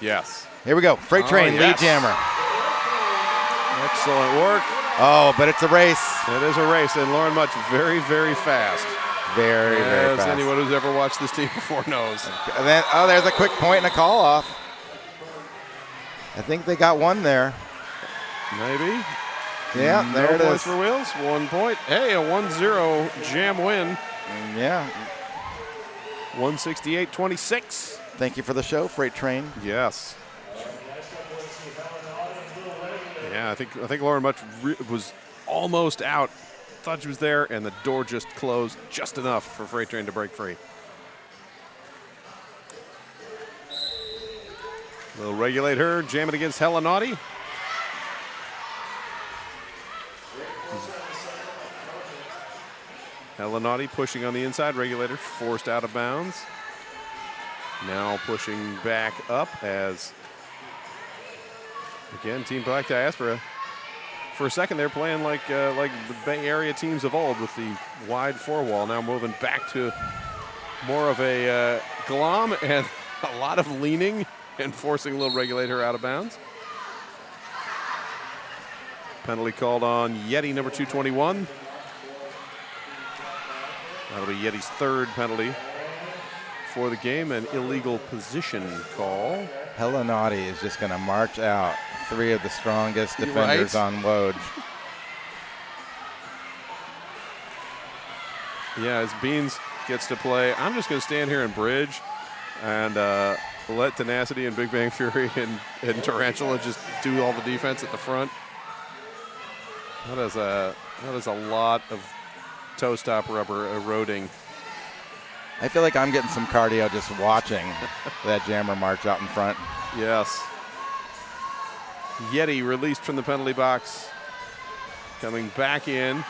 Speaker 5: Yes.
Speaker 4: Here we go, Freight Train,
Speaker 5: yes.
Speaker 4: lead jammer.
Speaker 5: Excellent work.
Speaker 4: Oh, but it's a race.
Speaker 5: It is a race, and Lauren Much very, very fast.
Speaker 4: Very
Speaker 5: As
Speaker 4: fast.
Speaker 5: anyone who's ever watched this team before knows.
Speaker 4: And then, there's a quick point and a call off. I think they got one there.
Speaker 5: Maybe.
Speaker 4: Yeah, there it
Speaker 5: points
Speaker 4: is.
Speaker 5: for Wheels, 1 point. Hey, a 1-0 jam win.
Speaker 4: Yeah.
Speaker 5: 168-26.
Speaker 4: Thank you for the show, Freight Train.
Speaker 5: Yes. Yeah, I think Lauren Much was almost out. Thought she was there, and the door just closed just enough for Freight Train to break free. We'll regulate her, jam it against Hella Naughty. Hella Naughty pushing on the inside, regulator forced out of bounds. Now pushing back up as, again, Team Black Diaspora. For a second, they're playing like the Bay Area teams of old with the wide four wall. Now moving back to more of a glom and a lot of leaning and forcing Little Regulator out of bounds. Penalty called on Yeti, number 221. That'll be Yeti's 3rd penalty for the game, an illegal position call.
Speaker 4: Hella Naughty is just going to march out 3 of the strongest defenders on Woj.
Speaker 5: Yeah, as Beans gets to play, I'm just going to stand here and bridge and let Tenacity and Big Bang Fury and Tarantula just do all the defense at the front. That is a lot of toe stop rubber eroding.
Speaker 4: I feel like I'm getting some cardio just watching that jammer march out in front.
Speaker 5: Yes. Yeti released from the penalty box, coming back in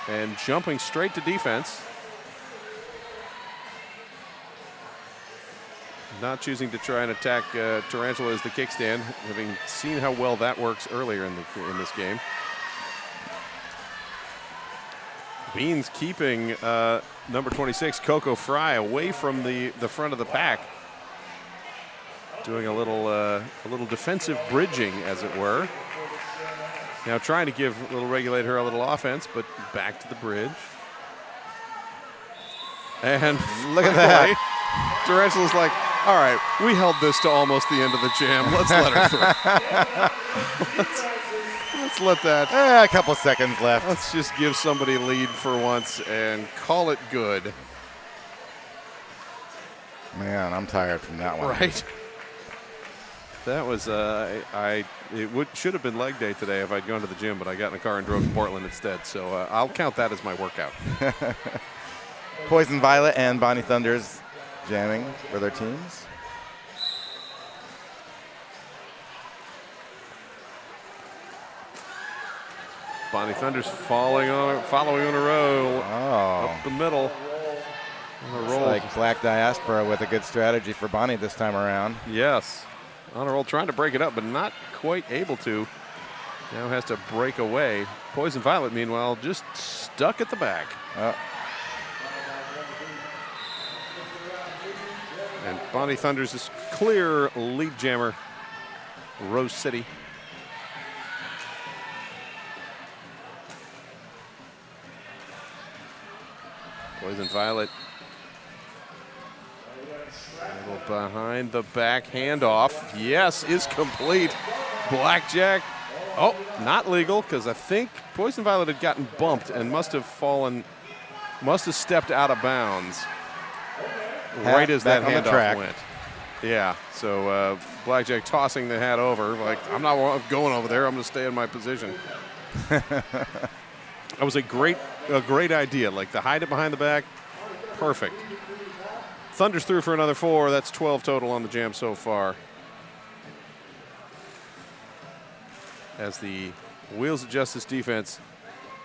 Speaker 5: and jumping straight to defense. Not choosing to try and attack Tarantula as the kickstand, having seen how well that works earlier in this game. Beans keeping number 26, Coco Fry, away from the front of the pack. Doing a little defensive bridging, as it were. Now trying to give Little Regulator a little offense, but back to the bridge. And
Speaker 4: look at that.
Speaker 5: Tarantula's like, all right, we held this to almost the end of the jam. Let's let her through. let's let that.
Speaker 4: A couple seconds left.
Speaker 5: Let's just give somebody a lead for once and call it good.
Speaker 4: Man, I'm tired from that one.
Speaker 5: Right. That was should have been leg day today if I'd gone to the gym, but I got in a car and drove to Portland instead. So I'll count that as my workout.
Speaker 4: Poison Violet and Bonnie Thunders jamming for their teams.
Speaker 5: Bonnie Thunders following on a roll up the middle. On a roll.
Speaker 4: Like Black Diaspora with a good strategy for Bonnie this time around.
Speaker 5: Yes. On a roll, trying to break it up, but not quite able to. Now has to break away. Poison Violet, meanwhile, just stuck at the back. And Bonnie Thunders is clear lead jammer, Rose City. Poison Violet. A little behind the back handoff. Yes, is complete. Blackjack. Oh, not legal, because I think Poison Violet had gotten bumped and must have stepped out of bounds right as that handoff went. Yeah, so Blackjack tossing the hat over, like, I'm not going over there. I'm going to stay in my position. That was a great idea. Like the hide it behind the back, perfect. Thunder's through for another 4. That's 12 total on the jam so far. As the Wheels of Justice defense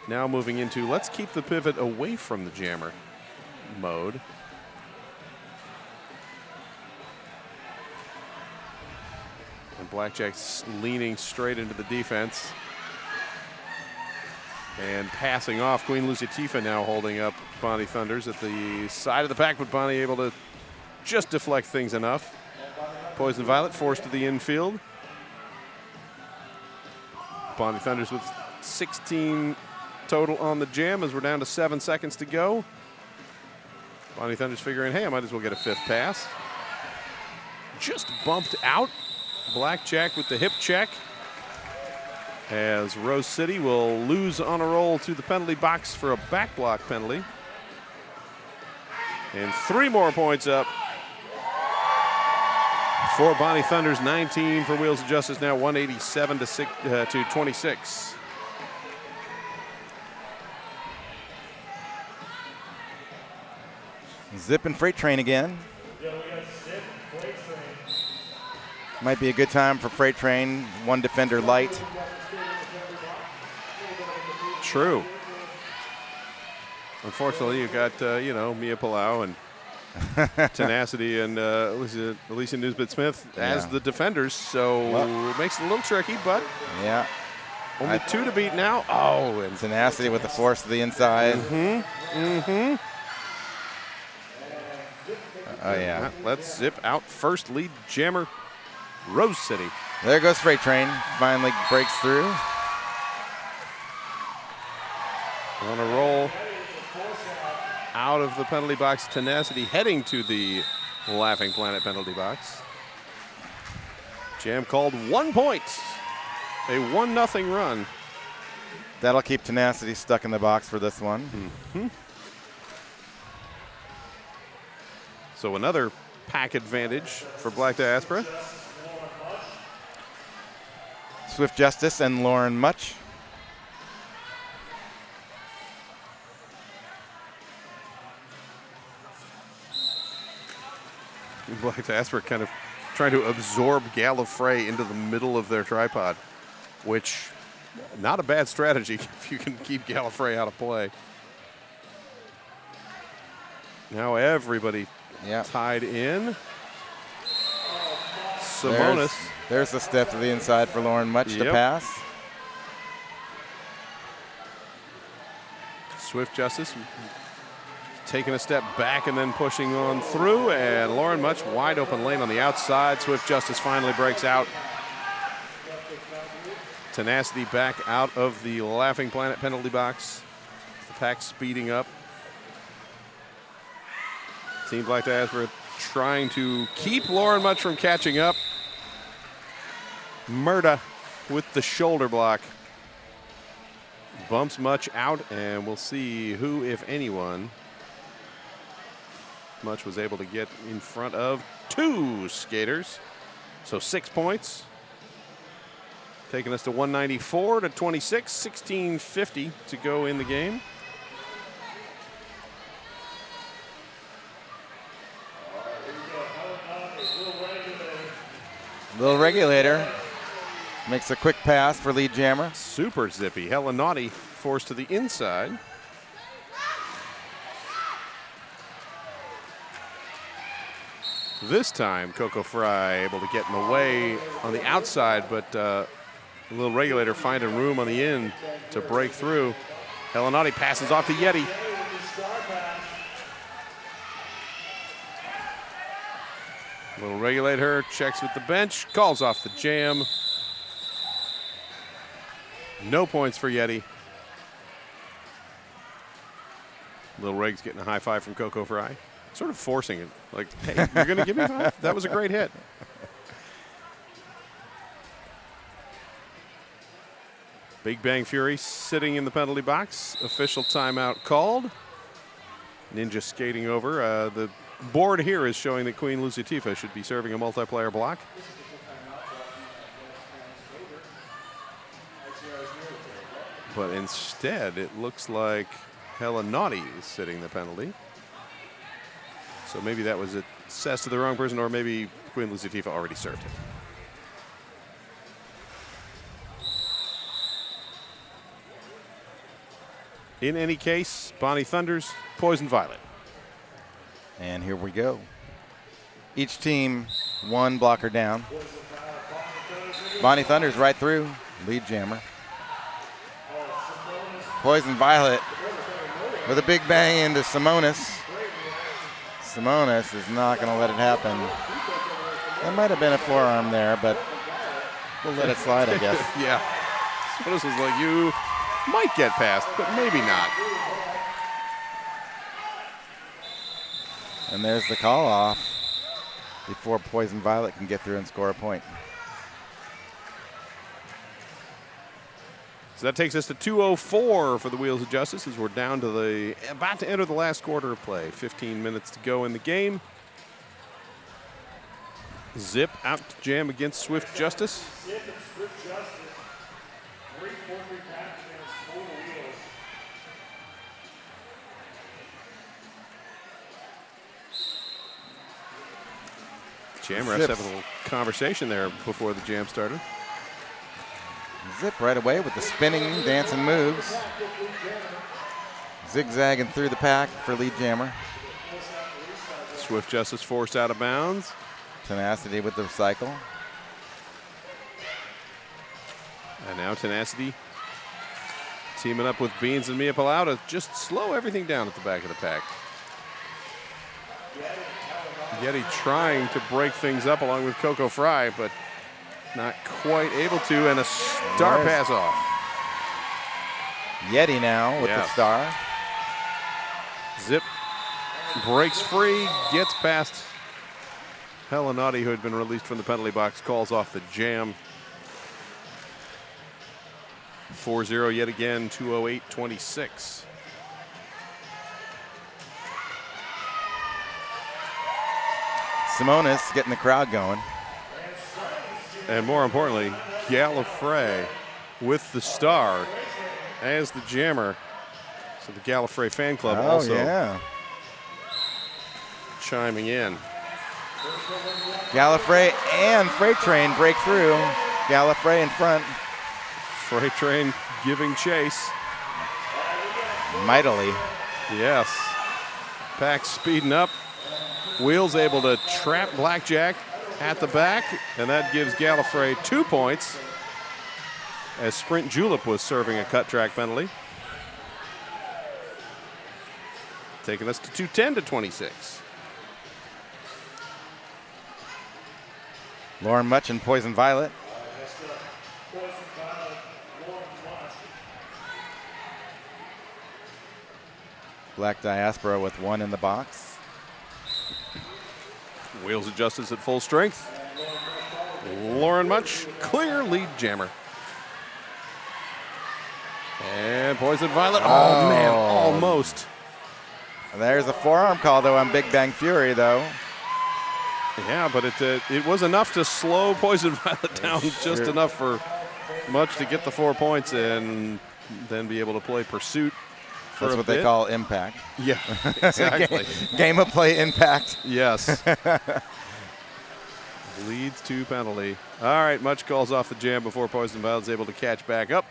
Speaker 5: now moving into let's keep the pivot away from the jammer mode. And Blackjack's leaning straight into the defense. And passing off. Queen Lucia Tifa now holding up Bonnie Thunders at the side of the pack, but Bonnie able to just deflect things enough. Poison Violet forced to the infield. Bonnie Thunders with 16 total on the jam as we're down to 7 seconds to go. Bonnie Thunders figuring, hey, I might as well get a 5th pass. Just bumped out. Blackjack with the hip check. As Rose City will lose on a roll to the penalty box for a back block penalty. And 3 more points up for Bonnie Thunders, 19 for Wheels of Justice, now 187 to 26.
Speaker 4: Zip and Freight Train again. Might be a good time for Freight Train. 1 defender light.
Speaker 5: True. Unfortunately, you've got, Mia Palau and Tenacity and Alicia Nisbet-Smith as the defenders, so it makes it a little tricky, but
Speaker 4: yeah,
Speaker 5: only 2 to beat now. Oh, and
Speaker 4: Tenacity with the force to the inside. Oh, yeah.
Speaker 5: Let's zip out first lead jammer, Rose City.
Speaker 4: There goes Freight Train. Finally breaks through.
Speaker 5: On a roll out of the penalty box. Tenacity heading to the Laughing Planet penalty box. Jam called 1 point. A 1-0 run.
Speaker 4: That'll keep Tenacity stuck in the box for this one.
Speaker 5: So another pack advantage for Black Diaspora.
Speaker 4: Swift Justice and Lauren Much.
Speaker 5: Black Diaspora kind of trying to absorb Gallifrey into the middle of their tripod, which not a bad strategy if you can keep Gallifrey out of play. Now everybody tied in. Simonis.
Speaker 4: There's the step to the inside for Lauren Much to pass.
Speaker 5: Swift Justice taking a step back and then pushing on through, and Lauren Much wide open lane on the outside. Swift Justice finally breaks out. Tenacity back out of the Laughing Planet penalty box. The pack speeding up. Team Black Diaspora trying to keep Lauren Much from catching up. Murda with the shoulder block. Bumps Much out, and we'll see who, if anyone, Much was able to get in front of 2 skaters. So 6 points. Taking us to 194 to 26, 16:50 to go in the game.
Speaker 4: Little Regulator makes a quick pass for lead jammer.
Speaker 5: Super zippy. Hella Naughty forced to the inside. This time, Coco Fry able to get in the way on the outside, but the Little Regulator finding room on the in to break through. Hella Naughty passes off to Yeti. Little Regulator checks with the bench, calls off the jam. No points for Yeti. Little Reg's getting a high five from Coco Fry. Sort of forcing it. Like, hey, you're going to give me 5? That was a great hit. Big Bang Fury sitting in the penalty box. Official timeout called. Ninja skating over. The board here is showing that Queen Lucia Tifa should be serving a multiplayer block. But instead, it looks like Hella Naughty is sitting the penalty. So maybe that was assessed to the wrong person, or maybe Queen Luciatifa already served it. In any case, Bonnie Thunders, Poison Violet.
Speaker 4: And here we go. Each team one blocker down. Bonnie Thunders right through, lead jammer. Poison Violet with a big bang into Simonis. Simonis is not going to let it happen. There might have been a forearm there, but we'll let it slide, I guess.
Speaker 5: Yeah. Simonis was like, you might get past, but maybe not.
Speaker 4: And there's the call off before Poison Violet can get through and score a point.
Speaker 5: So that takes us to 2:04 for the Wheels of Justice as we're down to about to enter the last quarter of play. 15 minutes to go in the game. Zip out to jam against Swift Justice. Jam refs having a little conversation there before the jam started.
Speaker 4: Zip right away with the spinning, dancing moves. Zigzagging through the pack for lead jammer.
Speaker 5: Swift Justice forced out of bounds.
Speaker 4: Tenacity with the cycle.
Speaker 5: And now Tenacity teaming up with Beans and Mia Palau to just slow everything down at the back of the pack. Yeti trying to break things up along with Coco Fry, but not quite able to, and a star pass off.
Speaker 4: Yeti now with the star.
Speaker 5: Zip breaks free, gets past Hella Naughty, who had been released from the penalty box, calls off the jam. 4-0 yet again, 2:08:26.
Speaker 4: Simonis getting the crowd going.
Speaker 5: And more importantly, Gallifrey with the star as the jammer. So the Gallifrey fan club also chiming in.
Speaker 4: Gallifrey and Freight Train break through. Gallifrey in front.
Speaker 5: Freight Train giving chase.
Speaker 4: Mightily.
Speaker 5: Yes. Pack speeding up. Wheels able to trap Blackjack at the back, and that gives Gallifrey 2 points as Sprint Julep was serving a cut track penalty. Taking us to 2:10:26.
Speaker 4: Lauren Much and Poison Violet. Black Diaspora with one in the box.
Speaker 5: Wheels of Justice at full strength. Lauren Much, clear lead jammer. And Poison Violet, oh man, almost.
Speaker 4: There's a forearm call though on Big Bang Fury though.
Speaker 5: Yeah, but it was enough to slow Poison Violet down, just enough for Much to get the 4 points and then be able to play pursuit.
Speaker 4: That's what they call impact.
Speaker 5: Yeah, exactly.
Speaker 4: Game of play impact.
Speaker 5: Yes. Leads to penalty. All right, Much calls off the jam before Poison Violet's able to catch back up.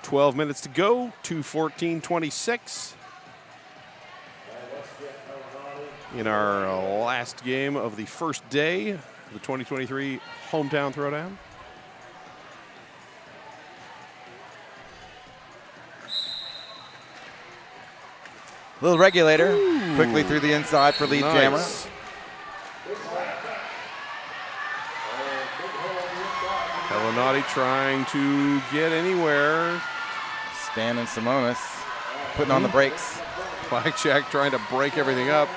Speaker 5: "12 minutes to go, 2:14:26. In our last game of the first day of the 2023 Hometown Throwdown.
Speaker 4: Little regulator, quickly through the inside for lead jammer.
Speaker 5: Hella Naughty trying to get anywhere.
Speaker 4: Stan and Simonis putting on the brakes.
Speaker 5: Blackjack trying to break everything up.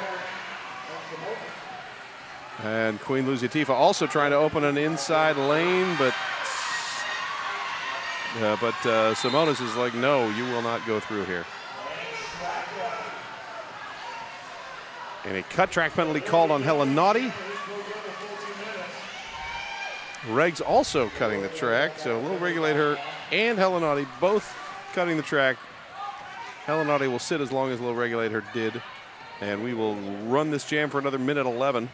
Speaker 5: And Queen Luciatifa also trying to open an inside lane, but Simonis is like, no, you will not go through here. And a cut track penalty called on Hella Naughty. Regs also cutting the track, so Little Regulator and Hellenauti both cutting the track. Hellenauti will sit as long as Little Regulator did, and we will run this jam for another minute 11.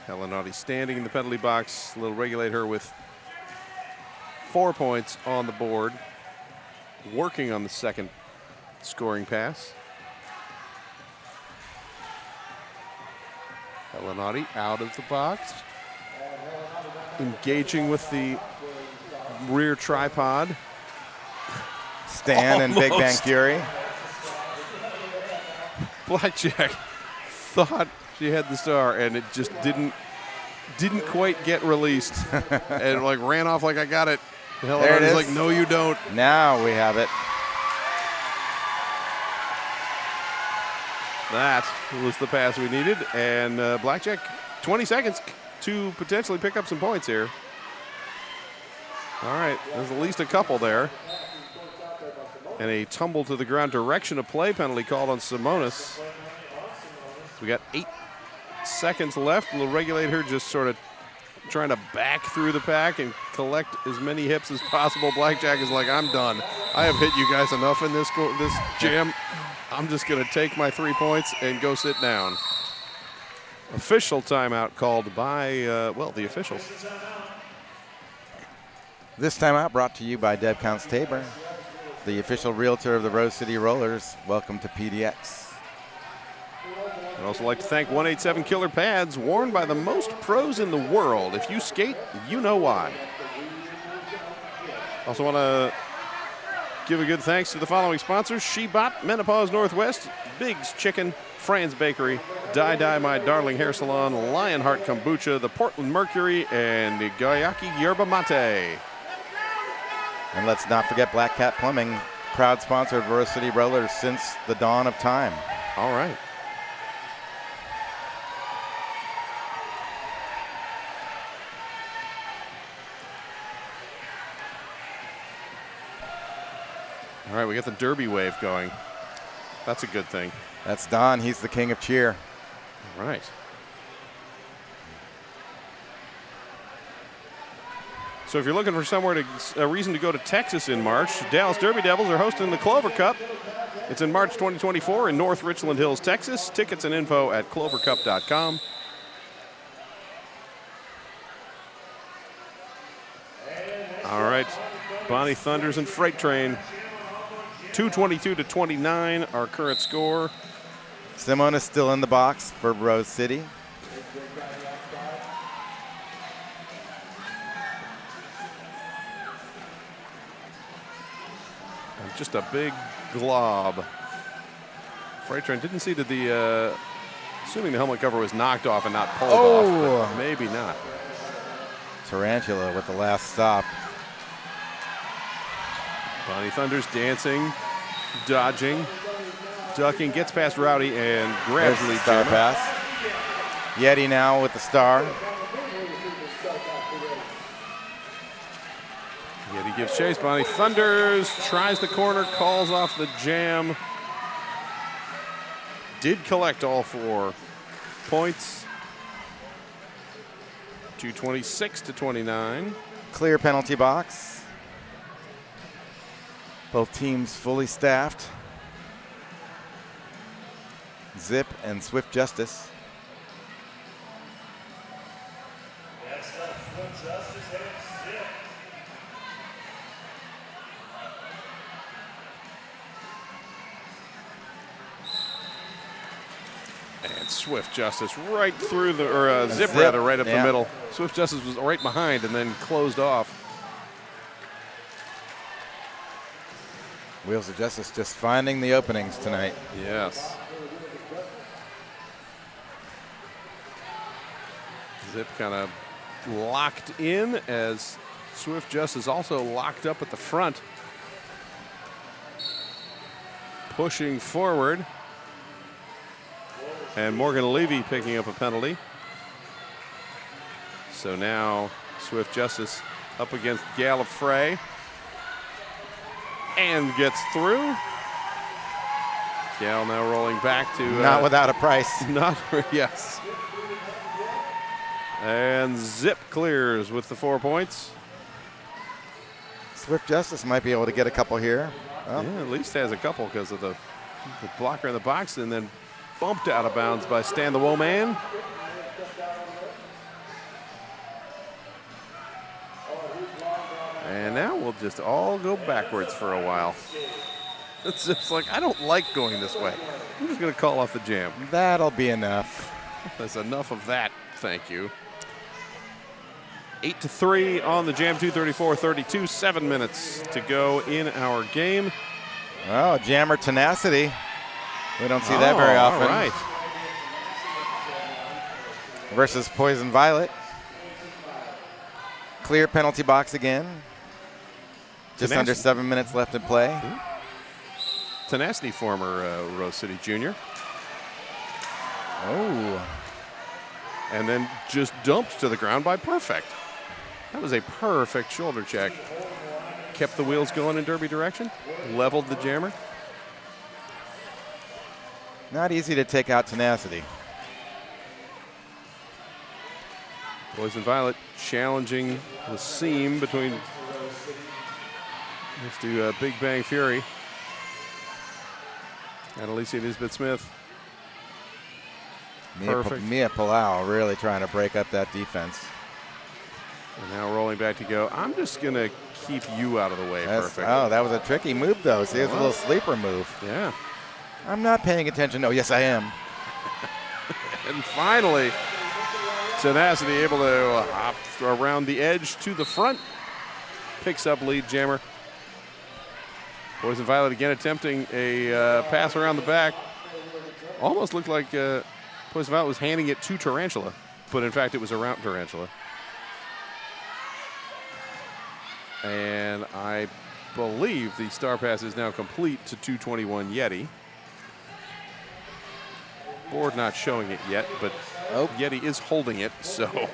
Speaker 5: Hellenauti standing in the penalty box. Little Regulator with 4 points on the board, working on the second scoring pass. Hellenauti out of the box, engaging with the rear tripod.
Speaker 4: Stan and Big Bang Fury.
Speaker 5: Blackjack thought she had the star, and it just didn't quite get released, and like ran off like I got it.
Speaker 4: There it is.
Speaker 5: Like, no, you don't.
Speaker 4: Now we have it.
Speaker 5: That was the pass we needed, and Blackjack, 20 seconds to potentially pick up some points here. All right, there's at least a couple there. And a tumble to the ground direction of play penalty called on Simonis. We got 8 seconds left. Little Regulator just sort of trying to back through the pack and collect as many hips as possible. Blackjack is like, I'm done. I have hit you guys enough in this jam. I'm just going to take my 3 points and go sit down. Official timeout called by, the officials.
Speaker 4: This timeout brought to you by Deb Counts Tabor, the official realtor of the Rose City Rollers. Welcome to PDX.
Speaker 5: I'd also like to thank 187 Killer Pads, worn by the most pros in the world. If you skate, you know why. Also want to give a good thanks to the following sponsors: She-Bop, Menopause Northwest, Big's Chicken, Fran's Bakery, Die My Darling Hair Salon, Lionheart Kombucha, the Portland Mercury, and the Gayaki Yerba Mate.
Speaker 4: And let's not forget Black Cat Plumbing, proud sponsor of Rose City Rollers since the dawn of time.
Speaker 5: All right. All right, we got the derby wave going. That's a good thing.
Speaker 4: That's Don. He's the king of cheer.
Speaker 5: All right. So if you're looking for a reason to go to Texas in March, Dallas Derby Devils are hosting the Clover Cup. It's in March 2024 in North Richland Hills, Texas. Tickets and info at clovercup.com. All right, Bonnie Thunders and Freight Train. 222-29, our current score.
Speaker 4: Simone is still in the box for Rose City.
Speaker 5: And just a big glob. Freight Train didn't see that the, assuming the helmet cover was knocked off and not pulled off, but maybe not.
Speaker 4: Tarantula with the last stop.
Speaker 5: Bonnie Thunders dancing, dodging, ducking, gets past Rowdy and grabs the lead
Speaker 4: star
Speaker 5: jammer.
Speaker 4: pass. Yeti now with the star.
Speaker 5: Yeti gives chase. Bonnie Thunders tries the corner, calls off the jam. Did collect all 4 points. 226-29.
Speaker 4: Clear penalty box. Both teams fully staffed. Zip and Swift Justice.
Speaker 5: And Swift Justice right through the, or Zip rather, right up the middle. Swift Justice was right behind and then closed off.
Speaker 4: Wheels of Justice just finding the openings tonight.
Speaker 5: Yes. Zip kind of locked in as Swift Justice also locked up at the front. Pushing forward. And Morgan Levy picking up a penalty. So now Swift Justice up against Gallifrey. And gets through. Gal now rolling back to...
Speaker 4: Not without a price.
Speaker 5: Not, yes. And Zip clears with the 4 points.
Speaker 4: Swift Justice might be able to get a couple here. Oh.
Speaker 5: Yeah, at least has a couple because of the blocker in the box, and then bumped out of bounds by Stan the Woe Man. And now we'll just all go backwards for a while. It's just like, I don't like going this way. I'm just going to call off the jam.
Speaker 4: That'll be enough.
Speaker 5: That's enough of that, thank you. 8-3 on the jam, 2:34-32, 7 minutes to go in our game.
Speaker 4: Oh, Jammer Tenacity. We don't see that very often.
Speaker 5: All right.
Speaker 4: Versus Poison Violet. Clear penalty box again. Just
Speaker 5: Tenacity.
Speaker 4: under 7 minutes left in play.
Speaker 5: Tenacity, former Rose City Junior.
Speaker 4: Oh.
Speaker 5: And then just dumped to the ground by Perfect. That was a perfect shoulder check. Kept the wheels going in derby direction. Leveled the jammer.
Speaker 4: Not easy to take out Tenacity.
Speaker 5: Poison Violet challenging the seam between. Let's do Big Bang Fury and Alicia Nisbet-Smith. Perfect.
Speaker 4: Mia Palau really trying to break up that defense.
Speaker 5: And now rolling back to go. I'm just going to keep you out of the way. Perfect.
Speaker 4: Oh, that was a tricky move, though. See, it was a little sleeper move.
Speaker 5: Yeah.
Speaker 4: I'm not paying attention. Oh, yes, I am.
Speaker 5: And finally, Tenacity able to hop around the edge to the front. Picks up lead jammer. Poison Violet again attempting a pass around the back. Almost looked like Poison Violet was handing it to Tarantula, but in fact it was around Tarantula. And I believe the star pass is now complete to 221 Yeti. Board not showing it yet, but Yeti is holding it, so.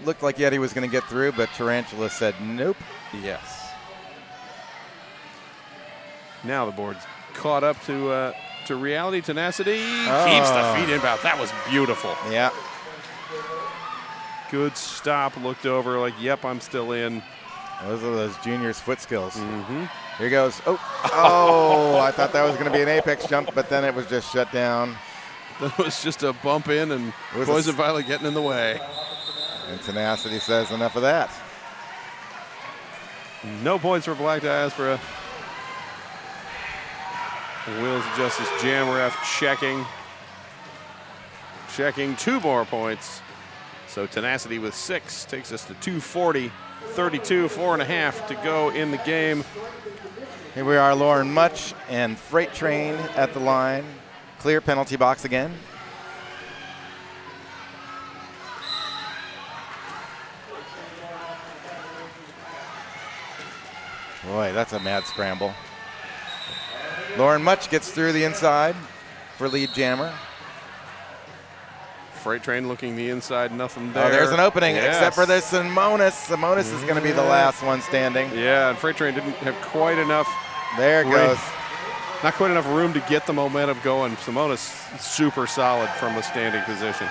Speaker 4: Looked like Yeti was going to get through, but Tarantula said nope.
Speaker 5: Yes. Now the board's caught up to reality. Tenacity keeps the feet inbound. That was beautiful.
Speaker 4: Yeah.
Speaker 5: Good stop. Looked over like, yep, I'm still in.
Speaker 4: Those are those juniors' foot skills.
Speaker 5: Mm-hmm.
Speaker 4: Here goes. Oh, I thought that was going to be an apex jump, but then it was just shut down.
Speaker 5: That was just a bump in, and Poison Violet getting in the way.
Speaker 4: And Tenacity says enough of that.
Speaker 5: No points for Black Diaspora. Wheels of Justice Jam Ref checking. Checking 2 more points. So Tenacity with 6 takes us to 240. 32, 4.5 to go in the game.
Speaker 4: Here we are, Lauren Much and Freight Train at the line. Clear penalty box again. Boy, that's a mad scramble. Lauren Much gets through the inside for lead jammer.
Speaker 5: Freight Train looking the inside, nothing there.
Speaker 4: Oh, there's an opening,
Speaker 5: Yes.
Speaker 4: except for this Simonis. Simonis is going to be the last one standing.
Speaker 5: Yeah, and Freight Train didn't have quite enough.
Speaker 4: There it goes.
Speaker 5: Not quite enough room to get the momentum going. Simonis super solid from a standing position.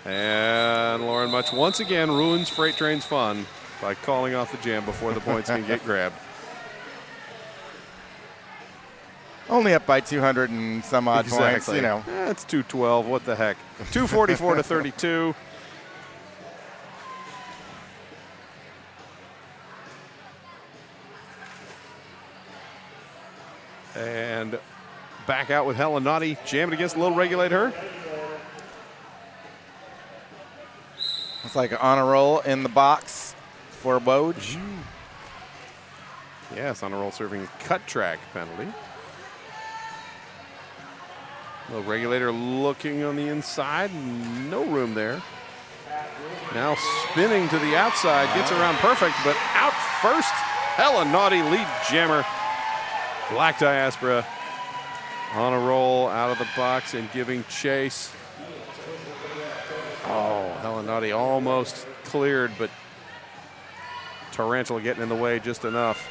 Speaker 5: And Lauren Much once again ruins Freight Train's fun by calling off the jam before the points can get grabbed.
Speaker 4: Only up by 200 and some odd points, you know.
Speaker 5: It's 212. What the heck? 244 to 32. And back out with Helen Naughty, jamming against Little Regulate Her.
Speaker 4: It's like on a roll in the box for Woj.
Speaker 5: Yes, on a roll serving cut track penalty. Little Regulator looking on the inside, no room there. Now spinning to the outside, gets around perfect, but out first. Hella Naughty lead jammer. Black Diaspora on a roll out of the box and giving chase. Oh, Hella Naughty almost cleared, but Tarantula getting in the way just enough.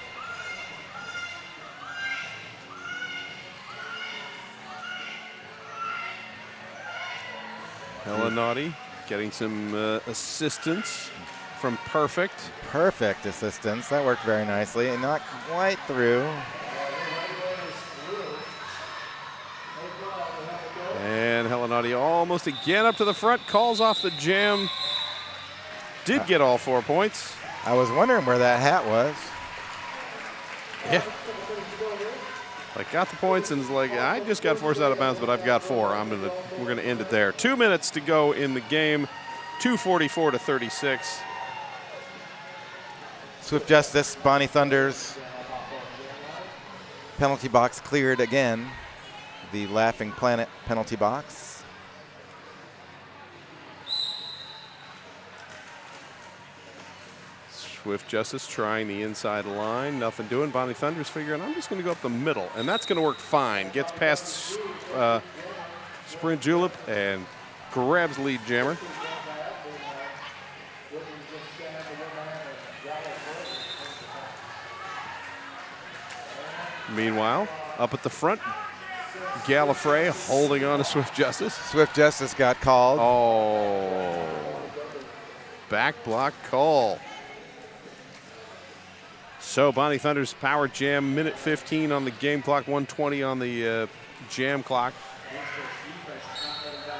Speaker 5: Hella naughty, getting some assistance from Perfect.
Speaker 4: Perfect assistance. That worked very nicely and not quite through.
Speaker 5: And Hella naughty almost again up to the front, calls off the jam. Did get all 4 points.
Speaker 4: I was wondering where that hat was.
Speaker 5: Yeah. Like, got the points and is like, I just got forced out of bounds, but I've got 4. We're gonna end it there. 2 minutes to go in the game. 2:44 to 36.
Speaker 4: Swift Justice, Bonnie Thunders. Penalty box cleared again. The Laughing Planet penalty box.
Speaker 5: Swift Justice trying the inside line. Nothing doing. Bonnie Thunders figuring, I'm just going to go up the middle. And that's going to work fine. Gets past Sprint Julep and grabs lead jammer. Meanwhile, up at the front, Gallifrey holding on to Swift Justice.
Speaker 4: Swift Justice got called.
Speaker 5: Oh, back block call. So Bonnie Thunder's power jam, minute 15 on the game clock, 1:20 on the jam clock.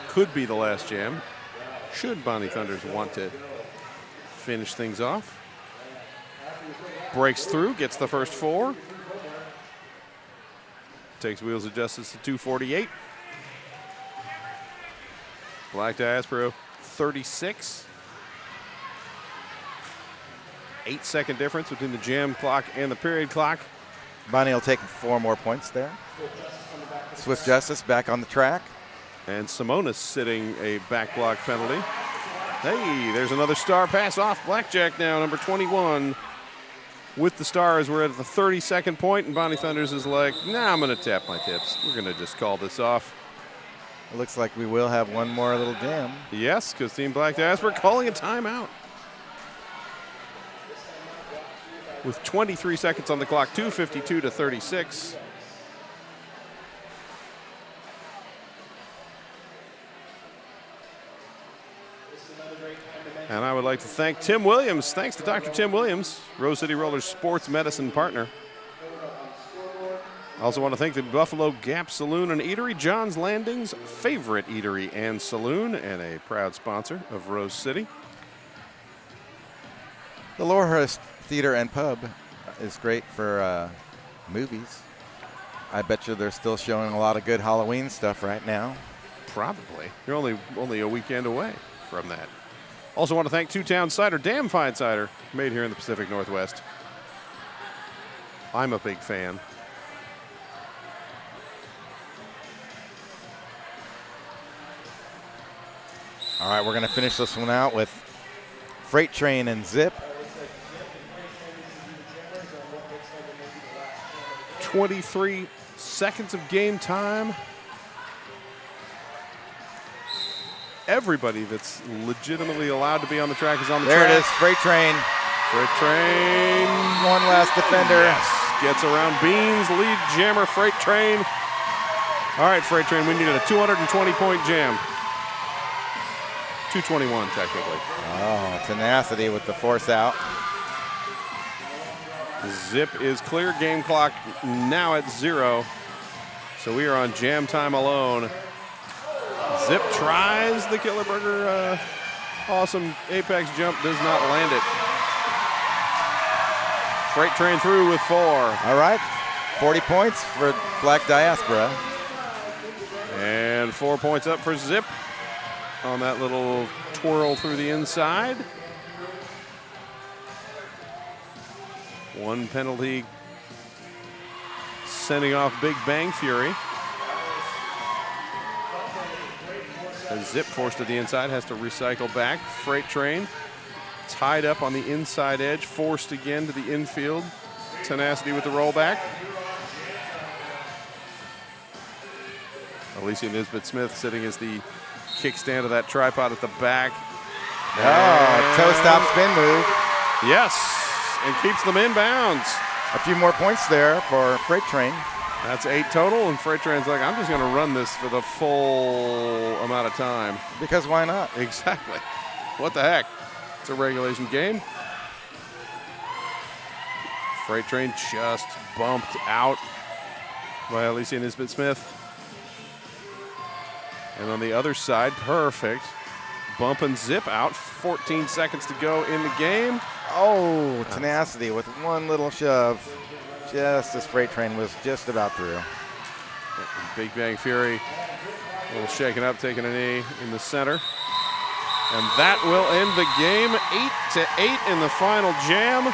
Speaker 5: Could be the last jam. Should Bonnie Thunders want to finish things off. Breaks through, gets the first 4. Takes Wheels of Justice to 248. Black Diaspora 36. 8-second difference between the jam clock and the period clock.
Speaker 4: Bonnie will take 4 more points there. Swift Justice back on the track.
Speaker 5: And Simonis sitting a back block penalty. Hey, there's another star pass off. Blackjack now, number 21. With the stars, we're at the 32nd point, and Bonnie Thunders is like, nah, I'm going to tap my tips. We're going to just call this off.
Speaker 4: It looks like we will have one more little jam.
Speaker 5: Yes, because Team Black Diaspora calling a timeout. With 23 seconds on the clock, 2:52 to 36. And I would like to thank Tim Williams. Thanks to Dr. Tim Williams, Rose City Rollers sports medicine partner. I also want to thank the Buffalo Gap Saloon and Eatery, John's Landing's favorite eatery and saloon, and a proud sponsor of Rose City.
Speaker 4: The Lorehurst Theater and Pub is great for movies. I bet you they're still showing a lot of good Halloween stuff right now.
Speaker 5: Probably. You're only a weekend away from that. Also want to thank Two Town Cider, damn fine cider, made here in the Pacific Northwest. I'm a big fan.
Speaker 4: All right, we're going to finish this one out with Freight Train and Zip.
Speaker 5: 23 seconds of game time. Everybody that's legitimately allowed to be on the track is on the track.
Speaker 4: There it is, Freight Train.
Speaker 5: Freight Train.
Speaker 4: One last defender.
Speaker 5: Yes, gets around Beans, lead jammer, Freight Train. All right, Freight Train, we needed a 220-point jam. 221, technically.
Speaker 4: Oh, tenacity with the force out.
Speaker 5: Zip is clear, game clock now at 0. So we are on jam time alone. Zip tries the Killer Burger awesome apex jump, does not land it. Freight Train through with 4.
Speaker 4: All right, 40 points for Black Diaspora.
Speaker 5: And 4 points up for Zip on that little twirl through the inside. 1 penalty sending off Big Bang Fury. As Zip forced to the inside, has to recycle back. Freight Train tied up on the inside edge, forced again to the infield. Tenacity with the rollback. Alicia Nisbet-Smith sitting as the kickstand of that tripod at the back.
Speaker 4: Oh, toe stop spin move.
Speaker 5: Yes, and keeps them inbounds.
Speaker 4: A few more points there for Freight Train.
Speaker 5: That's 8 total, and Freight Train's like, I'm just going to run this for the full amount of time.
Speaker 4: Because why not?
Speaker 5: Exactly. What the heck? It's a regulation game. Freight Train just bumped out by Alicia Nisbet-Smith. And on the other side, perfect. Bump and zip out. 14 seconds to go in the game.
Speaker 4: Oh, tenacity with one little shove. Just as Freight Train was just about through.
Speaker 5: Big Bang Fury, a little shaken up, taking a knee in the center. And that will end the game, 8-8 in the final jam.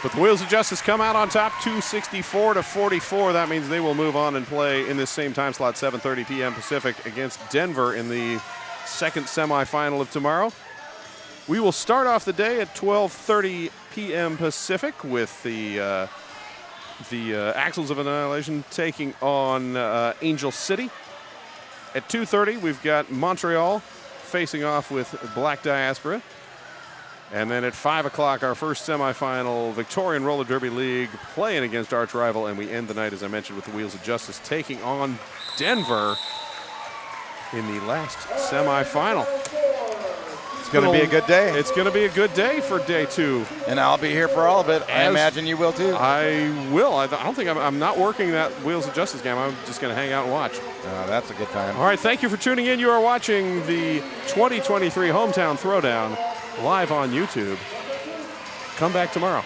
Speaker 5: But the Wheels of Justice come out on top, 264-44. That means they will move on and play in this same time slot, 7:30 p.m. Pacific, against Denver in the second semifinal of tomorrow. We will start off the day at 12:30 p.m. Pacific with the Axles of Annihilation taking on Angel City. At 2:30, we've got Montreal facing off with Black Diaspora. And then at 5 o'clock, our first semifinal, Victorian Roller Derby League playing against arch rival, and we end the night, as I mentioned, with the Wheels of Justice taking on Denver in the last semifinal.
Speaker 4: It's going to be a good day.
Speaker 5: It's going to be a good day for day 2.
Speaker 4: And I'll be here for all of it. I imagine you will too.
Speaker 5: I will. I don't think I'm not working that Wheels of Justice game. I'm just going to hang out and watch.
Speaker 4: That's a good time.
Speaker 5: All right, thank you for tuning in. You are watching the 2023 Hometown Throwdown live on YouTube. Come back tomorrow.